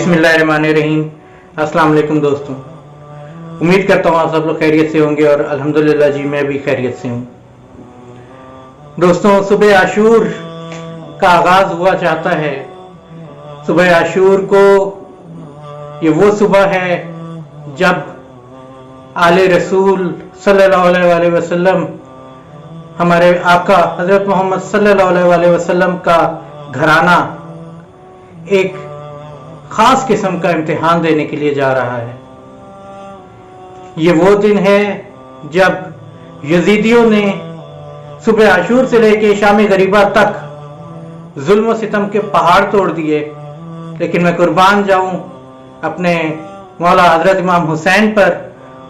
बिस्मिल्लाहिर्रहमानिर्रहीम। अस्सलाम वालेकुम दोस्तों, उम्मीद करता हूँ आप सब लोग खैरियत से होंगे और अल्हम्दुलिल्लाह जी मैं भी खैरियत से हूँ। दोस्तों, सुबह आशूर का आगाज हुआ चाहता है। सुबह आशूर को ये वो सुबह है जब आले रसूल सल्लल्लाहु अलैहि वसल्लम, हमारे आका हजरत मोहम्मद सल्लल्लाहु अलैहि वसल्लम का घराना एक खास किस्म का इम्तिहान देने के लिए जा रहा है। ये वो दिन है जब यजीदियों ने सुबह आशूर से लेके शाम गरीबा तक जुल्म और सितम के पहाड़ तोड़ दिए, लेकिन मैं कुर्बान जाऊं अपने मौला हजरत इमाम हुसैन पर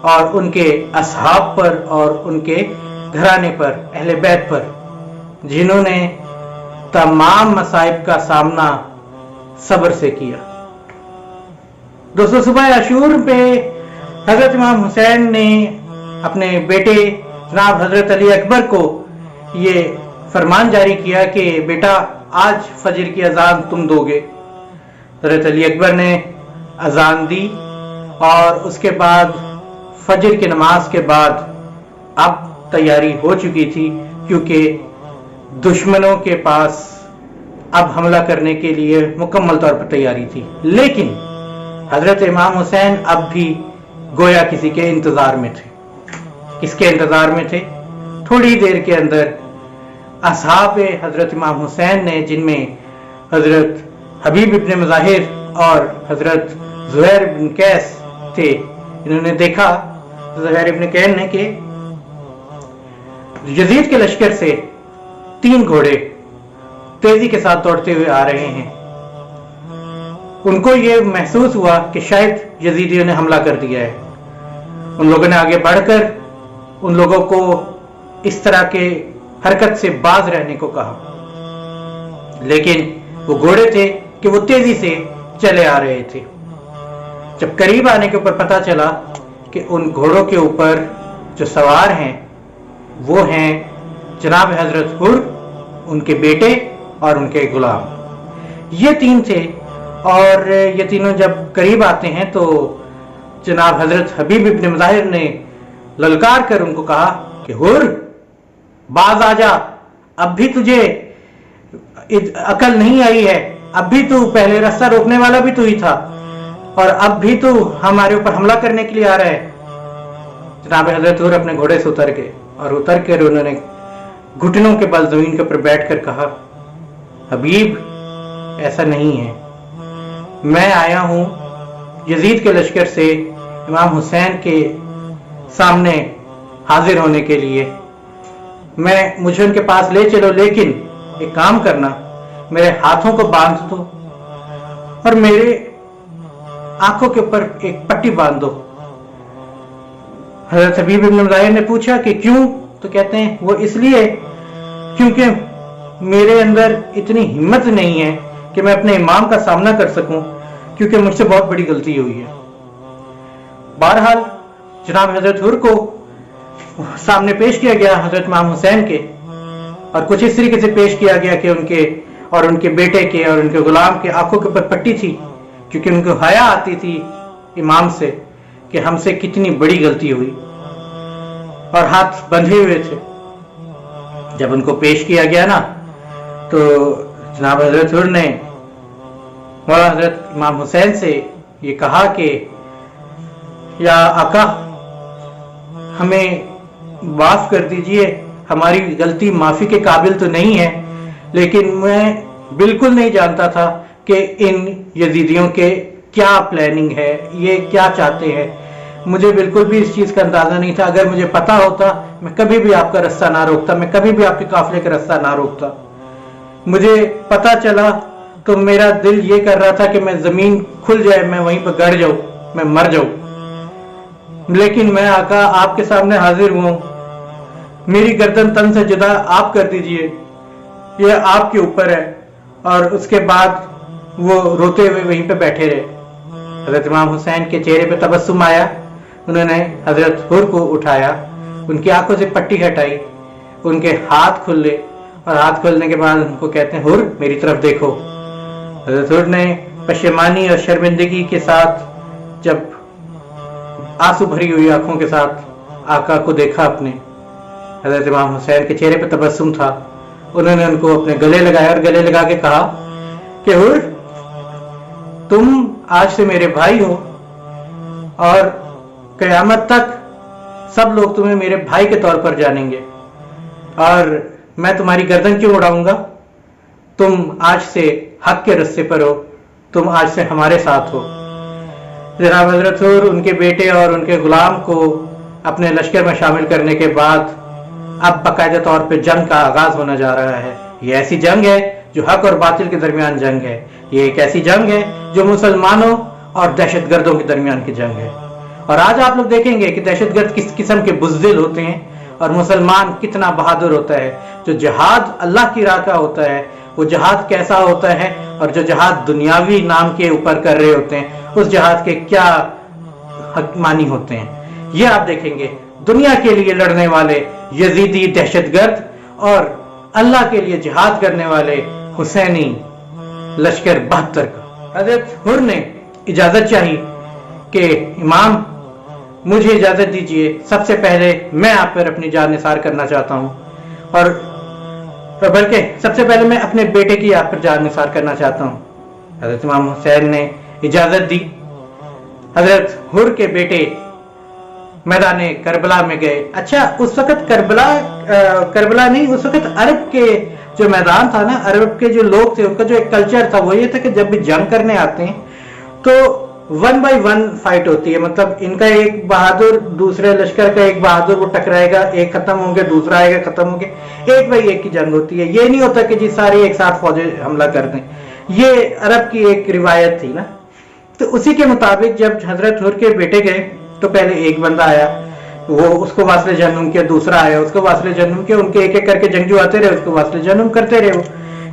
और उनके असहाब पर और उनके घराने पर, अहले बैत पर, जिन्होंने तमाम मसाइब का सामना सब्र से किया। दोस्तों, सुबह आशूर पे हजरत इमाम हुसैन ने अपने बेटे जनाब हजरत अली अकबर को ये फरमान जारी किया कि बेटा आज फजर की अजान तुम दोगे। हजरत अली अकबर ने अजान दी और उसके बाद फजर की नमाज के बाद अब तैयारी हो चुकी थी, क्योंकि दुश्मनों के पास अब हमला करने के लिए मुकम्मल तौर पर तैयारी थी। लेकिन हजरत इमाम हुसैन अब भी गोया किसी के इंतजार में थे। किसके इंतजार में थे? थोड़ी देर के अंदर असहाब हजरत इमाम हुसैन ने, जिनमें हजरत हबीब इब्न मुजाहिर और हजरत ज़ुहैर इब्न कैस थे, इन्होंने देखा ज़ुहैर इब्न कैस ने कि यजीद के लश्कर से 3 घोड़े तेजी के साथ दौड़ते हुए आ रहे हैं। उनको ये महसूस हुआ कि शायद यजीदियों ने हमला कर दिया है। उन लोगों ने आगे बढ़कर उन लोगों को इस तरह के हरकत से बाज रहने को कहा, लेकिन वो घोड़े थे कि वो तेजी से चले आ रहे थे। जब करीब आने के ऊपर पता चला कि उन घोड़ों के ऊपर जो सवार हैं वो हैं जनाब हजरत हुर, उनके बेटे और उनके गुलाम। ये 3 थे और ये तीनों जब करीब आते हैं तो जनाब हजरत हबीब इब्न मुजाहिर ने ललकार कर उनको कहा कि हुर, बाज आजा, अब भी तुझे अकल नहीं आई है। अब भी तू, पहले रास्ता रोकने वाला भी तू ही था और अब भी तू हमारे ऊपर हमला करने के लिए आ रहा है। जनाब हजरत हुर अपने घोड़े से उतर कर उन्होंने घुटनों के बल जमीन के ऊपर बैठकर कहा, हबीब, ऐसा नहीं है। मैं आया हूं यजीद के लश्कर से इमाम हुसैन के सामने हाजिर होने के लिए। मुझे उनके पास ले चलो, लेकिन एक काम करना, मेरे हाथों को बांध दो और मेरे आंखों के ऊपर एक पट्टी बांध दो। हजरत हबीब इब्न मुजाहिर ने पूछा कि क्यों? तो कहते हैं वो इसलिए क्योंकि मेरे अंदर इतनी हिम्मत नहीं है कि मैं अपने इमाम का सामना कर सकूं, क्योंकि मुझसे बहुत बड़ी गलती हुई है। बहरहाल जनाब हजरत हुर को सामने पेश किया गया हजरत इमाम हुसैन के, और कुछ इस तरीके से पेश किया गया कि उनके और उनके बेटे के और उनके गुलाम के आंखों के ऊपर पट्टी थी, क्योंकि उनको हया आती थी इमाम से कि हमसे कितनी बड़ी गलती हुई, और हाथ बंधे हुए थे। जब उनको पेश किया गया ना, तो जनाब हजरत हुर ने मौला हजरत इमाम हुसैन से ये कहा कि या आका, हमें माफ कर दीजिए, हमारी गलती माफी के काबिल तो नहीं है, लेकिन मैं बिल्कुल नहीं जानता था कि इन यजीदियों के क्या प्लानिंग है, ये क्या चाहते हैं। मुझे बिल्कुल भी इस चीज का अंदाजा नहीं था। अगर मुझे पता होता मैं कभी भी आपका रास्ता ना रोकता, मैं कभी भी आपके काफिले का रास्ता ना रोकता। मुझे पता चला तो मेरा दिल ये कर रहा था कि मैं जमीन खुल जाए, मैं वहीं पर गड़ जाऊं, मैं मर जाऊं। लेकिन मैं आका आपके सामने हाजिर हुआ हूं, मेरी गर्दन तन से जुदा आप कर दीजिए, यह आपके ऊपर है। और उसके बाद वो रोते हुए वहीं पे बैठे रहे। हजरत इमाम हुसैन के चेहरे पे तबस्सुम आया। उन्होंने हजरत हुर को उठाया, उनकी आंखों से पट्टी हटाई, उनके हाथ खुले और हाथ खोलने के बाद उनको कहते हैं, हुर मेरी तरफ देखो। हजरत हुर ने पशेमानी और शर्मिंदगी के साथ जब आंसू भरी हुई आंखों के साथ आका को देखा अपने, हजरत इमाम हुसैन के चेहरे पर तबस्सुम था। उन्होंने उनको अपने गले लगाया और गले लगा के कहा कि हुर, तुम आज से मेरे भाई हो और क़यामत तक सब लोग तुम्हें मेरे भाई के तौर पर जानेंगे, और मैं तुम्हारी गर्दन क्यों उड़ाऊंगा? तुम आज से हक के रास्ते पर हो, तुम आज से हमारे साथ हो। जनाब हजरत हुर उनके बेटे और उनके गुलाम को अपने लश्कर में शामिल करने के बाद अब बाकायदा तौर पे जंग का आगाज होने जा रहा है। ये ऐसी जंग है जो हक और बातिल के दरमियान जंग है। ये एक ऐसी जंग है जो मुसलमानों और दहशतगर्दों के दरमियान की जंग है। और आज आप लोग देखेंगे कि दहशतगर्द किस किस्म के बुज़दिल होते हैं और मुसलमान कितना बहादुर होता है। जो जिहाद अल्लाह की राह का होता है वो जिहाद कैसा होता है, और जो जिहाद दुनियावी नाम के ऊपर कर रहे होते हैं उस जिहाद के क्या हक मानी होते हैं, ये आप देखेंगे। दुनिया के लिए लड़ने वाले यजीदी दहशतगर्द और अल्लाह के लिए जिहाद करने वाले हुसैनी लश्कर 72 का। हजरत हुर ने इजाजत चाही कि इमाम मुझे इजाजत दीजिए, सबसे पहले मैं आप पर अपनी जान निसार करना चाहता हूं, और बल्कि सबसे पहले मैं अपने बेटे की आप पर जान निसार करना चाहता हूं। हजरत इमाम हुसैन ने इजाजत दी। हजरत हुर के बेटे मैदान करबला में गए। अच्छा, उस वक्त करबला नहीं, उस वक्त अरब के जो मैदान था ना, अरब के जो लोग थे उनका जो एक कल्चर था वो ये था कि जब भी जंग करने आते हैं तो 1 by 1 फाइट होती है। मतलब इनका एक बहादुर दूसरे लश्कर का एक बहादुर वो टकराएगा, एक खत्म होंगे, दूसरा आएगा, खत्म होंगे, 1 by 1 की जंग होती है। ये नहीं होता कि जी सारी एक साथ फौजें हमला कर दें। ये अरब की एक रिवायत थी ना। तो उसी के मुताबिक जब हजरत हुर के बेटे गए तो पहले एक बंदा आया, वो उसको वास्ले जन्नुम किया, दूसरा आया उसको वास्ले जन्नुम किया, उनके एक एक करके जंगजू आते रहे, उसको वास्ले जन्नुम करते रहे। वो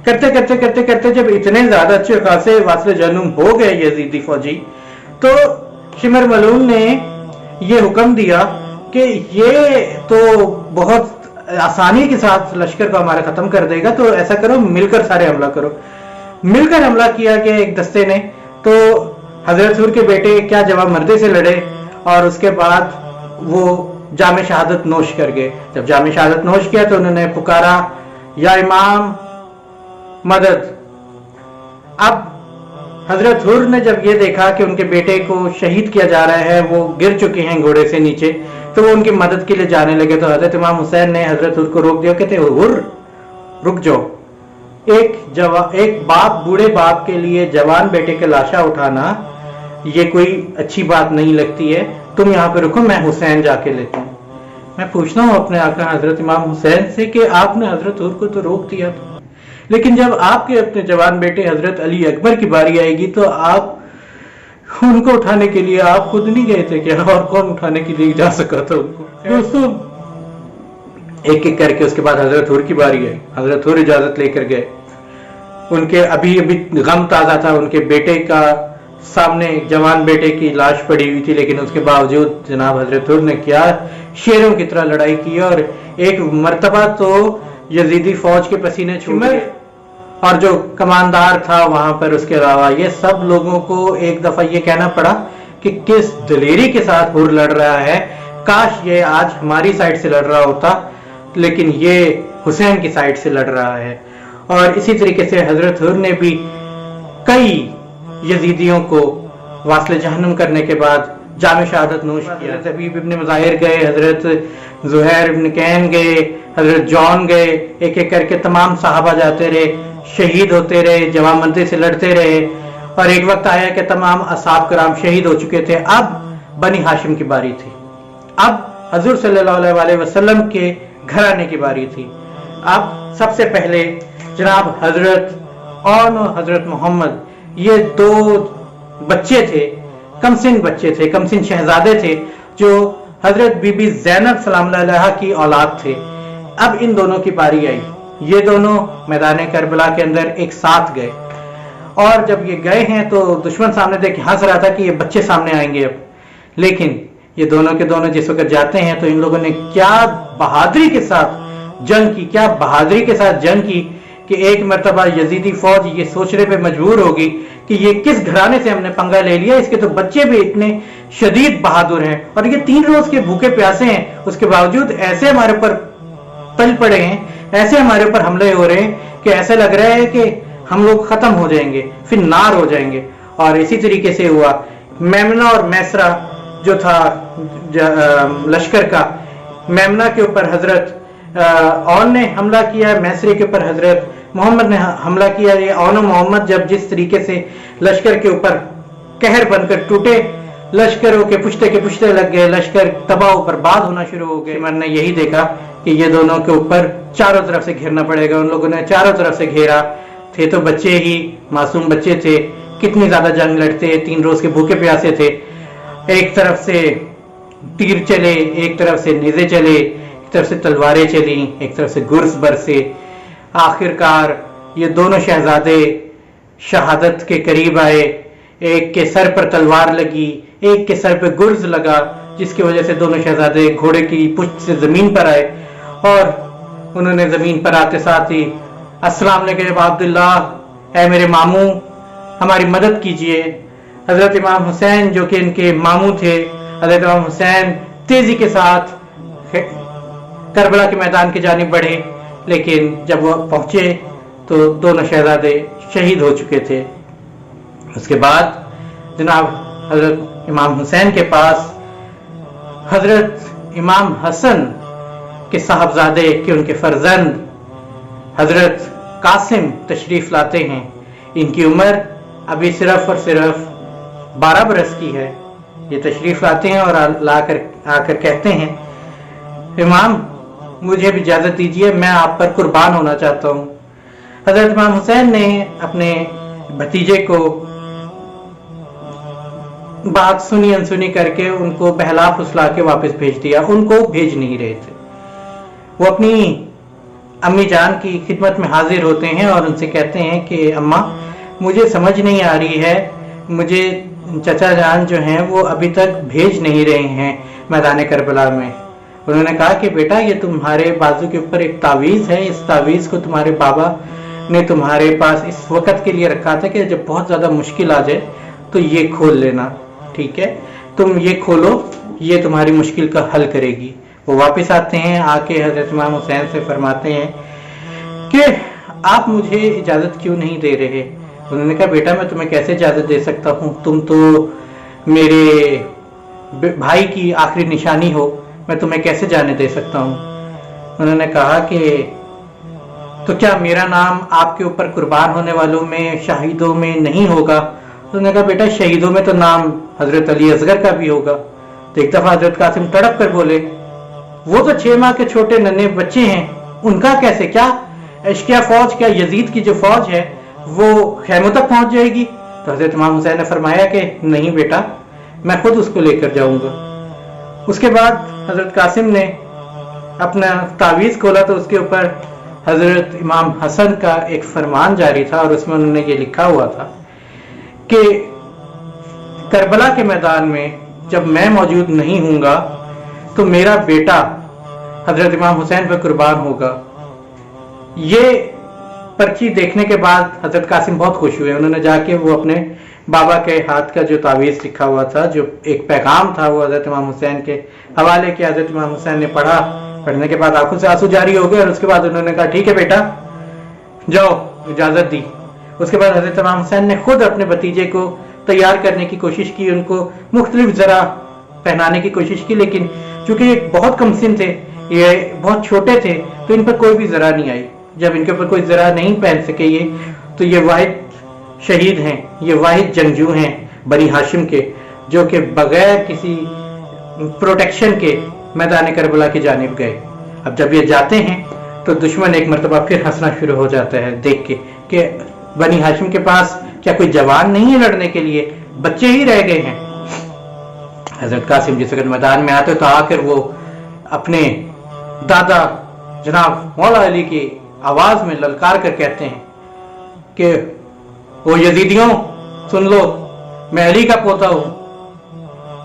करते करते करते करते जब इतने ज्यादा अच्छे खासे वास्ले जन्नुम हो गए यजीदी फौजी, तो शिमर मलून ने ये हुक्म दिया कि ये तो बहुत आसानी के साथ लश्कर को हमारा खत्म कर देगा, तो ऐसा करो मिलकर सारे हमला करो। मिलकर हमला किया कि एक दस्ते ने, तो हजरत हुर के बेटे क्या जवाब मर्दे से लड़े और उसके बाद वो जामे शहादत नोश कर गए। जब जामे शहादत नोश किया तो उन्होंने पुकारा, या इमाम मदद। अब हजरत हुर ने जब ये देखा कि उनके बेटे को शहीद किया जा रहा है, वो गिर चुके हैं घोड़े से नीचे, तो वो उनकी मदद के लिए जाने लगे। तो हजरत इमाम हुसैन ने हजरत हुर को रोक दिया, कहते हुर रुक जाओ। एक बाप, बूढ़े बाप के लिए जवान बेटे के लाशा उठाना ये कोई अच्छी बात नहीं लगती है, तुम यहाँ पे रुको, मैं हुसैन जाके लेता हूँ। मैं पूछता हूँ अपने आका हजरत इमाम हुसैन से कि आपने हजरत हुर को तो रोक दिया था, लेकिन जब आपके अपने जवान बेटे हजरत अली अकबर की बारी आएगी तो आप उनको उठाने के लिए आप खुद नहीं गए थे क्या? और कौन उठाने के लिए जा सका था उनको? दोस्तों, एक एक करके उसके बाद हजरत हुर की बारी आई। हजरत हुर इजाजत लेकर गए। उनके अभी अभी गम ताजा था, उनके बेटे का सामने जवान बेटे की लाश पड़ी हुई थी, लेकिन उसके बावजूद जनाब हजरत हुर ने क्या शेरों की तरह लड़ाई की, और एक मर्तबा तो यजीदी फौज के पसीने छूट गए, और जो कमांडर था वहां पर, उसके अलावा ये सब लोगों को एक दफा ये कहना पड़ा कि किस दलेरी के साथ हुर लड़ रहा है, काश ये आज हमारी साइड से लड़ रहा होता, लेकिन ये हुसैन की साइड से लड़ रहा है। और इसी तरीके से हजरत हुर ने भी कई यजीदियों को वास्ले जहन्नुम करने के बाद जामे शहादत नोश किया। हबीब इब्न मुज़ाहिर गए, हजरत ज़ुहैर इब्न कैन गए, हजरत जॉन गए, एक एक करके तमाम सहाबा जाते रहे, शहीद होते रहे, जवान मर्दे से लड़ते रहे, और एक वक्त आया कि तमाम असहाब कराम शहीद हो चुके थे। अब बनी हाशिम की बारी थी, अब हजूर सल्लल्लाहु अलैहि वसल्लम के घर आने की बारी थी। अब सबसे पहले जनाब हजरत और हजरत मोहम्मद, ये दो बच्चे थे, कमसिन बच्चे थे, कमसिन शहजादे थे, जो हजरत बीबी ज़ैनब सलामुल्लाह अलैहा की औलाद थे। अब इन दोनों की बारी आई। ये दोनों मैदान करबला के अंदर एक साथ गए, और जब ये गए हैं तो दुश्मन सामने देख हंस रहा था कि ये बच्चे सामने आएंगे अब, लेकिन ये दोनों के दोनों जिस वक्त जाते हैं तो इन लोगों ने क्या बहादुरी के साथ जंग की, क्या बहादुरी के साथ जंग की کہ एक मरतबा यजीदी फौज ये सोचने पे मजबूर होगी कि ये किस घराने से हमने पंगा ले लिया, इसके तो बच्चे भी इतने शदीद बहादुर हैं और ये 3 रोज के भूखे प्यासे हैं, उसके बावजूद ऐसे हमारे ऊपर तल पड़े हैं, ऐसे हमारे ऊपर हमले हो रहे हैं कि ऐसा लग रहा है कि हम लोग खत्म हो जाएंगे, फिर नार हो जाएंगे। और इसी तरीके से हुआ। मेमना और मैसरा जो था लश्कर का, मेमना के ऊपर हजरत औन ने हमला किया, मैसरे के ऊपर हजरत मोहम्मद ने हमला किया। ये औन और मोहम्मद जब जिस तरीके से लश्कर के ऊपर कहर बनकर टूटे, लश्करों के पुश्ते लग गए, लश्कर तबाह बर्बाद होना शुरू हो गए। मैंने यही देखा कि ये दोनों के ऊपर चारों तरफ से घेरना पड़ेगा। उन लोगों ने चारों तरफ से घेरा, थे तो बच्चे ही, मासूम बच्चे थे, कितनी ज्यादा जंग लड़ते, 3 रोज के भूखे प्यासे थे। एक तरफ से तीर चले, एक तरफ से नेज़े चले, एक तरफ से तलवारें चली, एक तरफ से गुर्स बरसे। आखिरकार ये दोनों शहजादे शहादत के करीब आए। एक के सर पर तलवार लगी, एक के सर पर गुर्ज लगा, जिसकी वजह से दोनों शहजादे घोड़े की पुश्त से जमीन पर आए और उन्होंने जमीन पर आते साथ ही अस्सलाम वालेकुम अब्दुल्ला, ऐ मेरे मामू हमारी मदद कीजिए। हजरत इमाम हुसैन जो कि इनके मामू थे, हजरत इमाम हुसैन तेजी के साथ करबला के मैदान की जानिब बढ़े, लेकिन जब वो पहुंचे तो दोनों शहजादे शहीद हो चुके थे। उसके बाद जनाब हजरत इमाम हुसैन के पास हजरत इमाम हसन के साहबजादे के उनके फर्जंद हजरत कासिम तशरीफ लाते हैं। इनकी उम्र अभी सिर्फ और सिर्फ 12 बरस की है। ये तशरीफ लाते हैं और आकर कहते हैं, इमाम मुझे भी इजाजत दीजिए, मैं आप पर कुर्बान होना चाहता हूँ। हजरत इमाम हुसैन ने अपने भतीजे को बात सुनी अनसुनी करके उनको बहला फुसला के वापस भेज दिया। उनको भेज नहीं रहे थे। वो अपनी अम्मी जान की खिदमत में हाजिर होते हैं और उनसे कहते हैं कि अम्मा मुझे समझ नहीं आ रही है, मुझे चचा जान जो हैं वो अभी तक भेज नहीं रहे हैं मैदान करबला में। उन्होंने कहा कि बेटा ये तुम्हारे बाजू के ऊपर एक तावीज़ है, इस तावीज़ को तुम्हारे बाबा ने तुम्हारे पास इस वक्त के लिए रखा था कि जब बहुत ज़्यादा मुश्किल आ जाए तो ये खोल लेना, ठीक है, तुम ये खोलो, ये तुम्हारी मुश्किल का हल करेगी। वो वापस आते हैं, आके हजरत इमाम हुसैन से फरमाते हैं कि आप मुझे इजाज़त क्यों नहीं दे रहे। उन्होंने कहा बेटा मैं तुम्हें कैसे इजाज़त दे सकता हूँ, तुम तो मेरे भाई की आखिरी निशानी हो, मैं तुम्हें कैसे जाने दे सकता हूँ। उन्होंने कहा कि तो क्या मेरा नाम आपके ऊपर कुर्बान होने वालों में, शहीदों में नहीं होगा। उन्होंने कहा बेटा शहीदों में तो नाम हजरत अली असगर का भी होगा। तो एक दफा हजरत कासिम तड़प कर बोले, वो तो 6 माह के छोटे नन्हे बच्चे हैं, उनका कैसे, क्या अशकिया फौज, क्या यजीद की जो फौज है वो खैमों तक पहुंच जाएगी। तो हजरत इमाम हुसैन ने फरमाया कि नहीं बेटा मैं खुद उसको लेकर जाऊंगा। उसके बाद हजरत कासिम ने अपना तावीज़ खोला तो उसके ऊपर हजरत इमाम हसन का एक फरमान जारी था और उसमें उन्होंने ये लिखा हुआ था कि करबला के मैदान में जब मैं मौजूद नहीं हूंगा तो मेरा बेटा हजरत इमाम हुसैन पर कुर्बान होगा। ये पर्ची देखने के बाद हजरत कासिम बहुत खुश हुए। उन्होंने जाके वो अपने बाबा के हाथ का जो तावीज़ लिखा हुआ था, जो एक पैगाम था, वो हजरत इमाम हुसैन के हवाले किया। हजरत इमाम हुसैन ने पढ़ा, पढ़ने के बाद आंखों से आंसू जारी हो गए और उसके बाद उन्होंने कहा ठीक है बेटा जाओ, इजाजत दी। उसके बाद हजरत इमाम हुसैन ने खुद अपने भतीजे को तैयार करने की कोशिश की, उनको मुख्तलिफ जरा पहनाने की कोशिश की, लेकिन चूंकि ये बहुत कम सिन थे, ये बहुत छोटे थे, तो इन पर कोई भी जरा नहीं आई। जब इनके ऊपर कोई जरा नहीं पहन सके ये, तो ये वाहिद शहीद हैं, ये वाहिद जंगजू हैं बनी हाशिम के, जो कि बगैर किसी प्रोटेक्शन के मैदान करबला की जानिब गए। अब जब ये जाते हैं तो दुश्मन एक मरतबा फिर हंसना शुरू हो जाता है देख के कि बनी हाशिम के पास क्या कोई जवान नहीं है लड़ने के लिए, बच्चे ही रह गए हैं। हजरत कासिम जिस वक्त मैदान में आते तो आकर वो अपने दादा जनाब मौला अली की आवाज में ललकार कर कहते हैं कि वो यजीदियों सुन लो, मैं अली का पोता हूं,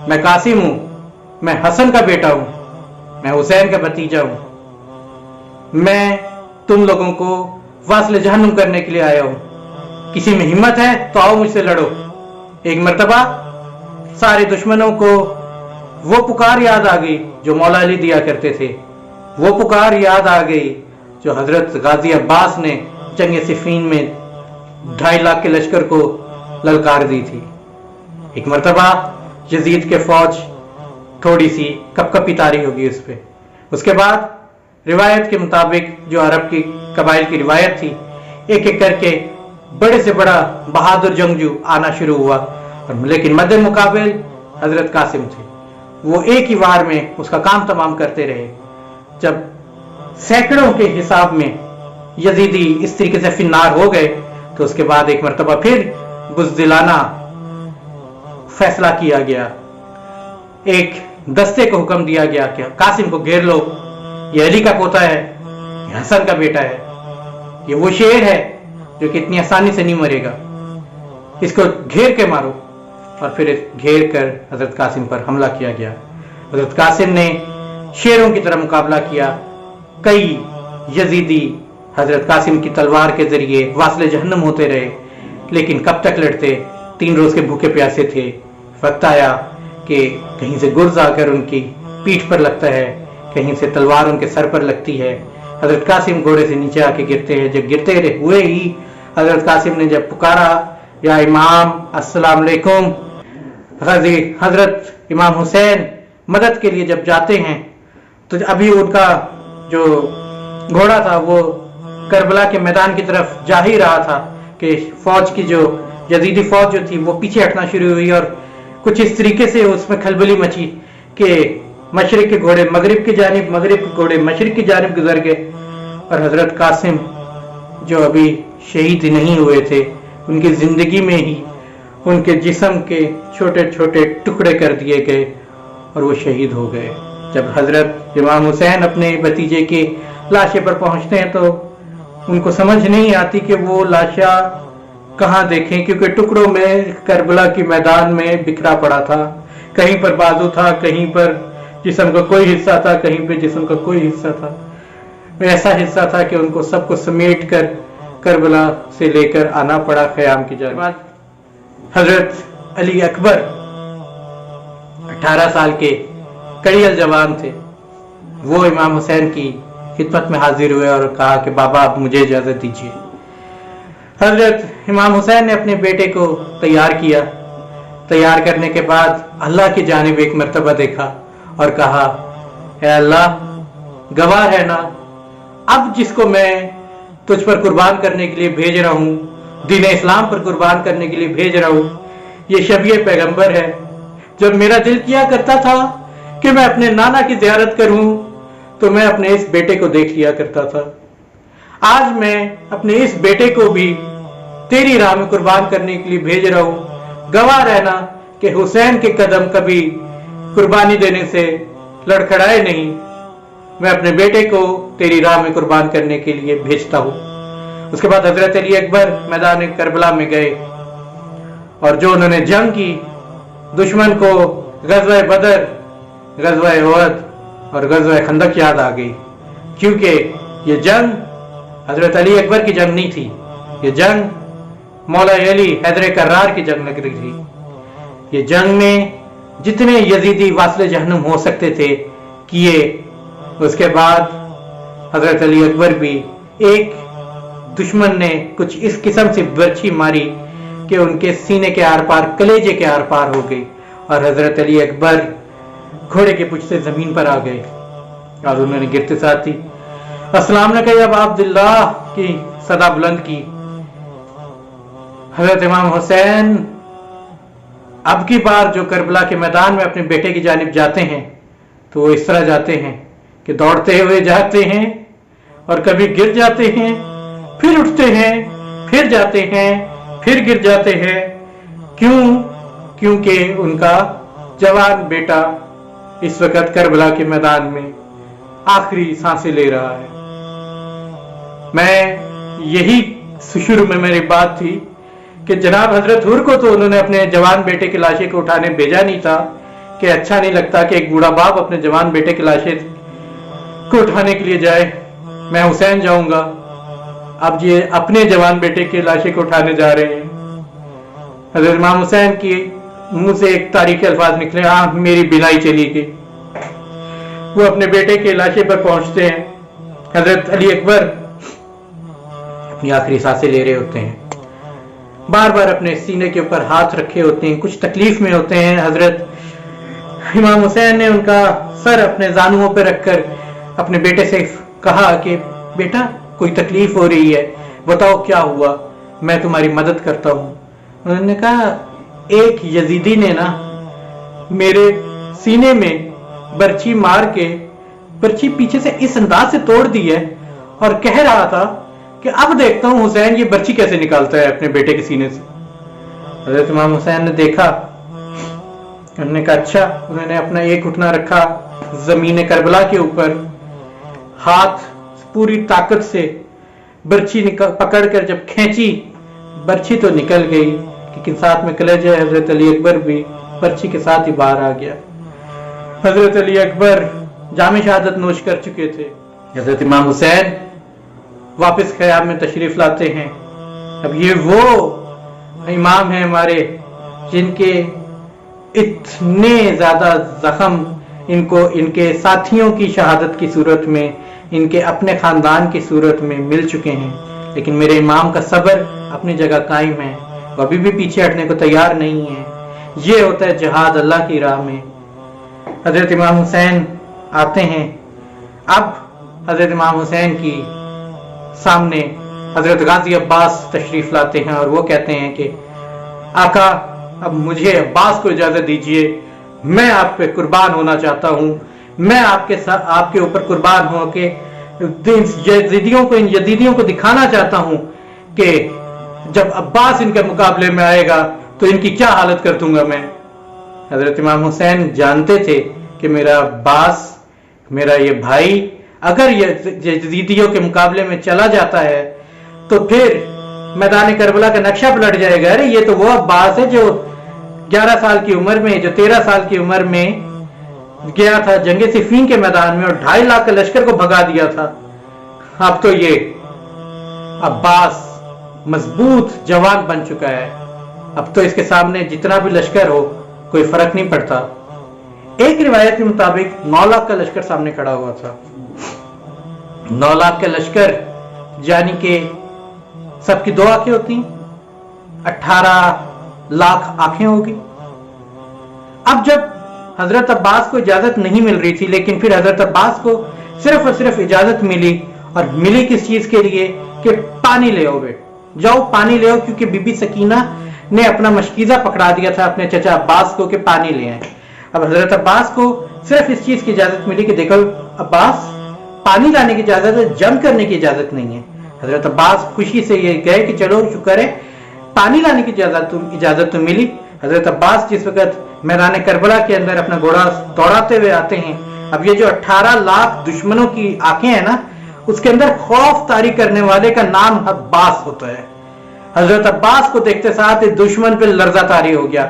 मैं कासिम हूं, मैं हसन का बेटा हूं, मैं हुसैन का भतीजा हूं। मैं तुम लोगों को वास्ले जहन्नुम करने के लिए आया हूं। किसी में हिम्मत है तो आओ मुझसे लड़ो। एक मर्तबा सारे दुश्मनों को वो पुकार याद आ गई जो मौला अली दिया करते थे। वो पुकार याद आ गई जो हजरत गाजी अब्बास ने जंग सिफीन में 2.5 लाख के लश्कर को ललकार दी थी। एक मर्तबा यजीद के फौज थोड़ी सी कपकपी तारी होगी उस पे। उसके बाद रिवायत के मुताबिक, जो अरब की कबाइल की रिवायत थी, एक एक करके बड़े से बड़ा बहादुर जंगजू आना शुरू हुआ, और लेकिन मद्दे मुकाबिल हजरत कासिम थे। वो एक ही वार में उसका काम तमाम करते रहे। जब सैकड़ों के हिसाब में यजीदी इस तरीके से फिन्नार हो गए तो उसके बाद एक मर्तबा फिर बुज़दिलाना फैसला किया गया। एक दस्ते को हुक्म दिया गया कि कासिम को घेर लो, ये अली का पोता है, ये हसन का बेटा है, ये वो शेर है जो कि इतनी आसानी से नहीं मरेगा, इसको घेर के मारो। और फिर घेर कर हजरत कासिम पर हमला किया गया। हजरत कासिम ने शेरों की तरह मुकाबला किया। कई यजीदी हजरत कासिम की तलवार के जरिए वास्ले जहन्नम होते रहे, लेकिन कब तक लड़ते? 3 रोज के भूखे प्यासे थे। वक्त आया कि कहीं से गुर्ज आकर उनकी पीठ पर लगता है, कहीं से तलवार उनके सर पर लगती है। हजरत कासिम घोड़े से नीचे आके गिरते हैं। जब गिरते हुए ही हजरत कासिम ने जब पुकारा, या इमाम अस्सलाम वालेकुम, गाजी हजरत इमाम हुसैन मदद के लिए जब जाते हैं तो अभी उनका जो घोड़ा था वो करबला के मैदान की तरफ जा ही रहा था कि फौज की जो यजीदी फौज जो थी वो पीछे हटना शुरू हुई, और कुछ इस तरीके से उसमें खलबली मची कि मशरिक के घोड़े मगरिब की जानिब, मगरिब के घोड़े मशरिक की जानिब गुजर गए। और हजरत कासिम जो अभी शहीद नहीं हुए थे, उनकी जिंदगी में ही उनके जिस्म के छोटे छोटे टुकड़े कर दिए गए और वो शहीद हो गए। जब हजरत इमाम हुसैन अपने भतीजे की लाशे पर पहुंचते हैं तो उनको समझ नहीं आती कि वो लाशा कहाँ देखें, क्योंकि टुकड़ों में करबला के मैदान में बिखरा पड़ा था। कहीं पर बाजू था, कहीं पर जिस्म का कोई हिस्सा था, कहीं पर जिस्म का कोई हिस्सा था। ऐसा हिस्सा था कि उनको सबको समेट कर करबला से लेकर आना पड़ा ख़याम की जानिब। हजरत अली अकबर 18 साल के कड़ियल जवान थे। वो इमाम हुसैन की खिदमत में हाजिर हुए और कहा कि बाबा आप मुझे इजाजत दीजिए। हजरत इमाम हुसैन ने अपने बेटे को तैयार किया। तैयार करने के बाद अल्लाह की जानिब एक मर्तबा देखा और कहा, ऐ अल्लाह, गवाह है ना, अब जिसको मैं तुझ पर कुर्बान करने के लिए भेज रहा हूं, दीन इस्लाम पर कुर्बान करने के लिए भेज रहा हूं, ये शबीए पैगंबर है। जब मेरा दिल किया करता था कि मैं अपने नाना की ज़ियारत करूं तो मैं अपने इस बेटे को देख लिया करता था। आज मैं अपने इस बेटे को भी तेरी राह में कुर्बान करने के लिए भेज रहा हूं। गवाह रहना कि हुसैन के कदम कभी कुर्बानी देने से लड़खड़ाए नहीं। मैं अपने बेटे को तेरी राह में कुर्बान करने के लिए भेजता हूं। उसके बाद हजरत अली अकबर मैदान करबला में गए और जो उन्होंने जंग की, दुश्मन को गज़वा बदर, गज़वा उहद और गज़वा खंदक याद आ गई, क्योंकि ये जंग हजरत अली अकबर की जंग नहीं थी, ये जंग मौला अली हैदर कर्रार की जंग लग रही थी। ये जंग में जितने यजीदी वास्ले जहन्नुम हो सकते थे किए। उसके बाद हजरत अली अकबर भी, एक दुश्मन ने कुछ इस किस्म से बर्छी मारी कि उनके सीने के आर पार, कलेजे के आर पार हो गई और हजरत अली अकबर घोड़े के पुछ से जमीन पर आ गए और उन्होंने गिरते साथ ही अस्सलाम अलैकुम अब अब्दुल्लाह की सदा बुलंद की। हजरत इमाम हुसैन अब की बार जो करबला के मैदान में अपने बेटे की जानिब जाते हैं तो वो इस तरह जाते हैं कि दौड़ते हुए जाते हैं और कभी गिर जाते हैं, फिर उठते हैं, फिर जाते हैं, फिर गिर जाते हैं। क्यों? क्योंकि उनका जवान बेटा इस वक्त करबला के मैदान में आखिरी सांसें ले रहा है। मैं यही शुरू में मेरी बात थी कि जनाब हजरत हुर को तो उन्होंने अपने जवान बेटे की लाशें को उठाने भेजा नहीं था कि अच्छा नहीं लगता कि एक बूढ़ा बाप अपने जवान बेटे की लाशें को उठाने के लिए जाए, मैं हुसैन जाऊंगा। अब ये अपने जवान बेटे की लाशें को उठाने जा रहे हैं। हजरत इमाम हुसैन की मुंह से एक तारीख अल्फाज निकले, हाँ मेरी बिनाई चली गई। वो अपने बेटे के लाशे पर पहुंचते हैं। हजरत अली अकबर अपनी आखिरी सांसें ले रहे होते हैं, बार बार अपने सीने के ऊपर हाथ रखे होते हैं, कुछ तकलीफ में होते हैं। हजरत इमाम हुसैन ने उनका सर अपने जानुओं पर रखकर अपने बेटे से कहा कि बेटा कोई तकलीफ हो रही है, बताओ क्या हुआ, मैं तुम्हारी मदद करता हूं। उन्होंने कहा एक यजीदी ने ना मेरे सीने में बर्छी मार के बर्छी पीछे से इस अंदाज से तोड़ दी है और कह रहा था कि अब देखता हूं हुसैन ये बर्छी कैसे निकालता है अपने बेटे के सीने से। हजरत इमाम हुसैन ने देखा, उन्होंने कहा अच्छा। उन्होंने अपना एक घुटना रखा जमीन करबला के ऊपर, हाथ पूरी ताकत से बर्छी पकड़कर जब खींची, बर्छी तो निकल गई, लेकिन साथ में कलेजा हजरत अली अकबर भी बर्छी के साथ ही बाहर आ गया। हजरत अली अकबर जामे शहादत नोश कर चुके थे। हजरत इमाम हुसैन वापस ख़याम में तशरीफ लाते हैं। अब ये वो इमाम हैं हमारे जिनके इतने ज्यादा जख्म इनको इनके साथियों की शहादत की सूरत में, इनके अपने खानदान की सूरत में मिल चुके हैं, लेकिन मेरे इमाम का सब्र अपनी जगह कायम है, वो अभी भी पीछे हटने को तैयार नहीं है। ये होता है जिहाद अल्लाह की राह में। हजरत इमाम हुसैन आते हैं। अब हजरत इमाम हुसैन की सामने हजरत गाजी अब्बास तशरीफ लाते हैं और वो कहते हैं कि आका अब मुझे अब्बास को इजाजत दीजिए, मैं आप पे कुर्बान होना चाहता हूं, मैं आपके ऊपर कुर्बान हो के इन यजीदियों को दिखाना चाहता हूं कि जब अब्बास इनके मुकाबले में आएगा तो इनकी क्या हालत कर दूंगा मैं। हजरत इमाम हुसैन जानते थे कि मेरा अब्बास, मेरा ये भाई अगर ये यजीदियों के मुकाबले में चला जाता है तो फिर मैदान करबला का नक्शा पलट जाएगा। अरे ये तो वो अब्बास है जो 11 साल की उम्र में, जो 13 साल की उम्र में गया था जंगे सिफीन के मैदान में और 2.5 लाख के लश्कर को भगा दिया था। अब तो ये अब्बास मजबूत जवान बन चुका है, अब तो इसके सामने जितना भी लश्कर हो कोई फर्क नहीं पड़ता। एक रिवायत के मुताबिक 9 लाख का लश्कर सामने खड़ा हुआ था। 9 लाख के लश्कर यानी कि सबकी 2 आंखें होती, 18 लाख आंखें होगी। अब जब हजरत अब्बास को इजाजत नहीं मिल रही थी, लेकिन फिर हजरत अब्बास को सिर्फ और सिर्फ इजाजत मिली, और मिली किस चीज के लिए कि पानी ले आओ, जाओ पानी ले आओ, क्योंकि बीबी सकीना ने अपना मशकीजा पकड़ा दिया था अपने चचा अब्बास को कि पानी ले आए। अब हजरत अब्बास को सिर्फ इस चीज की इजाजत मिली कि देखो अब्बास पानी लाने की इजाजत है, जंग करने की इजाजत नहीं है। हजरत अब्बास खुशी से ये गए कि चलो शुक्र है पानी लाने की इजाजत तो मिली। हजरत अब्बास जिस वक्त मैदान करबला के अंदर अपना घोड़ा दौड़ाते हुए आते हैं, अब ये जो 18 लाख दुश्मनों की आंखें हैं ना, उसके अंदर खौफ तारी करने वाले का नाम अब्बास होता है। हजरत अब्बास को देखते साथ दुश्मन पे लर्जा तारी हो गया,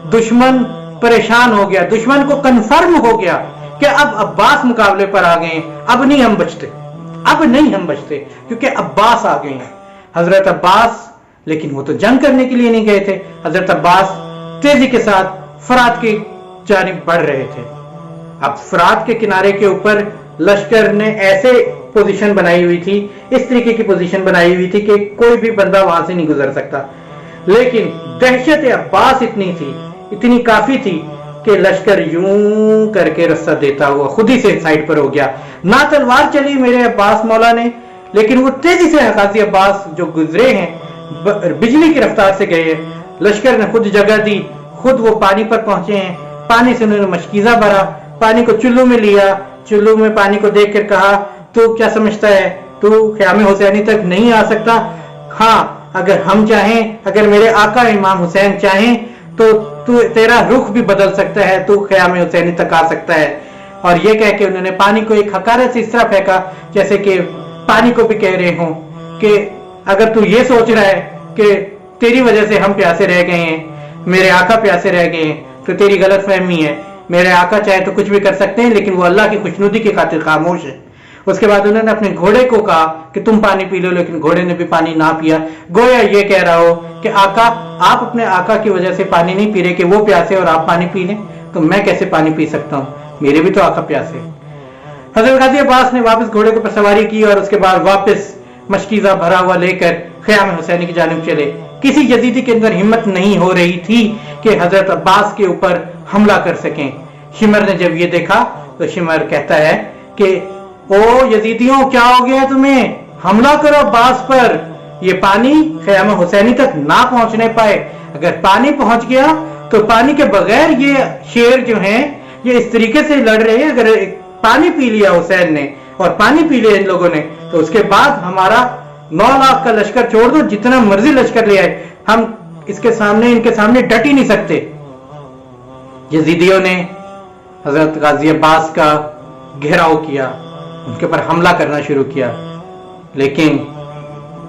दुश्मन परेशान हो गया, दुश्मन को कंफर्म हो गया कि अब अब्बास मुकाबले पर आ गए, अब नहीं हम बचते, क्योंकि अब्बास आ गए हैं। हजरत अब्बास लेकिन वो तो जंग करने के लिए नहीं गए थे। हजरत अब्बास तेजी के साथ फरात की जानिब बढ़ रहे थे। अब फरात के किनारे के ऊपर लश्कर ने ऐसे पोजीशन बनाई हुई थी, इस तरीके की पोजीशन बनाई हुई थी कि कोई भी बंदा वहां से नहीं गुजर सकता, लेकिन दहशत अब्बास इतनी काफी थी कि लश्कर यूं करके रास्ता देता हुआ खुद ही से साइड पर हो गया। ना तलवार चली मेरे अब्बास मौला ने, लेकिन वो तेजी से गाजी अब्बास जो गुजरे हैं बिजली की रफ्तार से गए। लश्कर ने खुद जगह दी, खुद वो पानी पर पहुंचे हैं, पानी से उन्होंने मशकीजा भरा, पानी को चुल्लू में लिया, चुल्लू में पानी को देख कर कहा तू क्या समझता है, तू ख़याम हुसैनी तक नहीं आ सकता? हाँ, अगर हम चाहें, अगर मेरे आका इमाम हुसैन चाहें तो तू तेरा रुख भी बदल सकता है, तू ख़याम हुसैनी तक आ सकता है। और ये कह के उन्होंने पानी को एक हकारत से इस तरह फेंका जैसे कि पानी को भी कह रहे हों कि अगर तू ये सोच रहा है कि तेरी वजह से हम प्यासे रह गए हैं, मेरे आका प्यासे रह गए हैं, तो तेरी गलत फहमी है। मेरे आका चाहे तो कुछ भी कर सकते हैं, लेकिन वो अल्लाह की खुशनुदी की खातिर खामोश है। उसके बाद उन्होंने अपने घोड़े को कहा कि तुम पानी पी लो, लेकिन घोड़े ने भी पानी ना पिया। गोया ये कह रहा हो कि आका, आप अपने आका की वजह से पानी नहीं पी रहे कि वो प्यासे और आप पानी पी लें, तो मैं कैसे पानी पी सकता हूँ, मेरे भी तो आका प्यासे। हजरत गाजी अब्बास ने वापस घोड़े के ऊपर सवारी की और उसके बाद वापस मशकीजा भरा हुआ लेकर ख़याम हुसैनी की जानिब चले। किसी यजीदी के अंदर हिम्मत नहीं हो रही थी कि हजरत अब्बास के ऊपर हमला कर सकें। शिमर ने जब ये देखा तो शिमर कहता है कि ओ यजीदियों, क्या हो गया तुम्हें, हमला करो अब्बास पर। ये पानी ख़याम हुसैनी तक ना पहुंचने पाए, अगर पानी पहुंच गया तो पानी के बगैर ये शेर जो हैं ये इस तरीके से लड़ रहे हैं, अगर पानी पी लिया हुसैन ने और पानी पी लिया इन लोगों ने तो उसके बाद हमारा 9 लाख का लश्कर छोड़ दो, जितना मर्जी लश्कर ले आए, हम इसके सामने, इनके सामने डट ही नहीं सकते। यजीदियों ने हजरत गाजी अब्बास का घेराव किया, उनके ऊपर हमला करना शुरू किया, लेकिन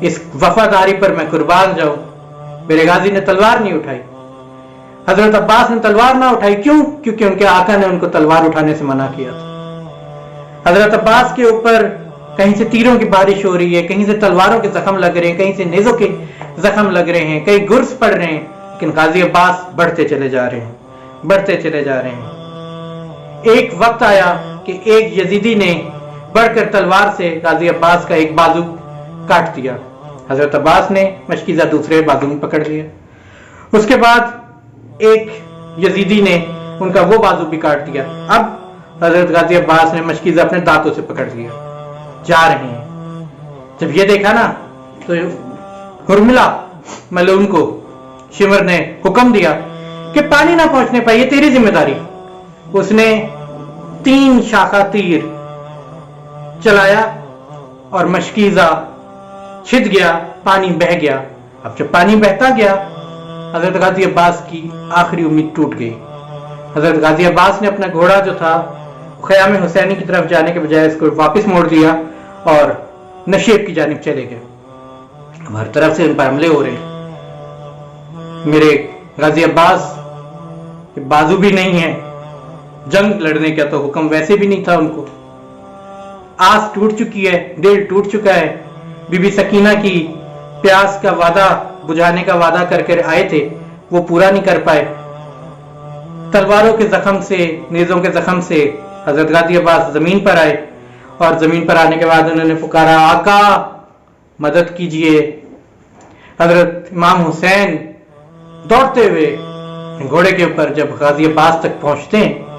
इस वफादारी पर मैं कुर्बान जाऊं, मेरे गाजी ने तलवार नहीं उठाई। हजरत अब्बास ने तलवार ना उठाई, क्यों? क्योंकि उनके आका ने उनको तलवार उठाने से मना किया था। हजरत अब्बास के ऊपर कहीं से तीरों की बारिश हो रही है, कहीं से तलवारों के जख्म लग रहे हैं, कहीं से नेजों के जख्म लग रहे हैं, कहीं गुर्स पड़ रहे हैं, लेकिन गाजी अब्बास बढ़ते चले जा रहे हैं, बढ़ते चले जा रहे हैं। एक वक्त आया कि एक यजीदी ने बढ़कर तलवार से गाजी अब्बास का एक बाजू काट दिया। हजरत अब्बास ने मशकीजा दूसरे बाजू में पकड़ लिया। उसके बाद एक यजीदी ने उनका वो बाजू भी काट दिया। अब हजरत गाजी अब्बास ने मशकीजा अपने दांतों से पकड़ लिया, जा रहे हैं। जब ये देखा ना तो हुर्मिला मलून को शिमर ने हुक्म दिया कि पानी ना पहुंचने पाए, ये तेरी जिम्मेदारी। उसने 3 शाखा तीर चलाया और मशकीजा छिद गया, पानी बह गया। अब जब पानी बहता गया, हजरत गाजी अब्बास की आखिरी उम्मीद टूट गई। हजरत गाजी अब्बास ने अपना घोड़ा जो था ख़याम हुसैनी की तरफ जाने के बजाय इसको वापस मोड़ दिया और नशेब की जानिब चले गए। हर तरफ से इन पर हमले हो रहे हैं। मेरे गाजी अब्बास बाजू भी नहीं है, जंग लड़ने का तो हुक्म वैसे भी नहीं था उनको। आस टूट चुकी है, दिल टूट चुका है। बीबी सकीना की प्यास का वादा बुझाने का वादा करके आए थे, वो पूरा नहीं कर पाए। तलवारों के जख्म से, नेज़ों के जख्म से हजरत गाजी अब्बास जमीन पर आए और जमीन पर आने के बाद उन्होंने पुकारा, आका मदद कीजिए। हजरत इमाम हुसैन दौड़ते हुए घोड़े के ऊपर जब गाजी अब्बास तक पहुंचते हैं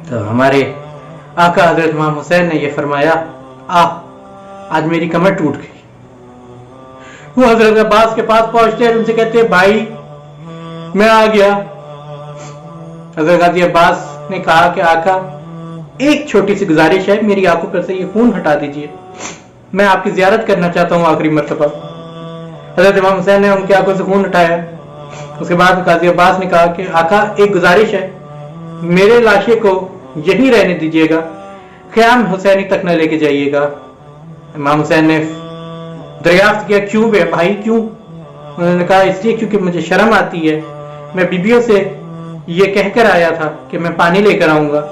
तो हमारे आका हजरत इमाम हुसैन ने यह फरमाया, आज मेरी कमर टूट गई। वो हजरत अब्बास के पास पहुंचते हैं, उनसे कहते हैं, भाई मैं आ गया। हजरत गाजी अब्बास ने कहा कि आका एक छोटी सी गुजारिश है, मेरी आंखों पर से ये खून हटा दीजिए, मैं आपकी जियारत करना चाहता हूँ आखिरी मर्तबा। हजरत इमाम हुसैन ने उनकी आंखों से खून हटाया। उसके बाद गाजी अब्बास ने कहा कि आका एक गुजारिश है, मेरे लाशे को यहीं रहने दीजिएगा, ख़याम हुसैनी तक न लेके जाइएगा। इमाम हुसैन ने दरियाफ्त किया, क्यों बे भाई क्यों? उन्होंने कहा, इसलिए क्योंकि मुझे शर्म आती है, मैं बीबियों से ये कहकर आया था कि मैं पानी लेकर आऊंगा,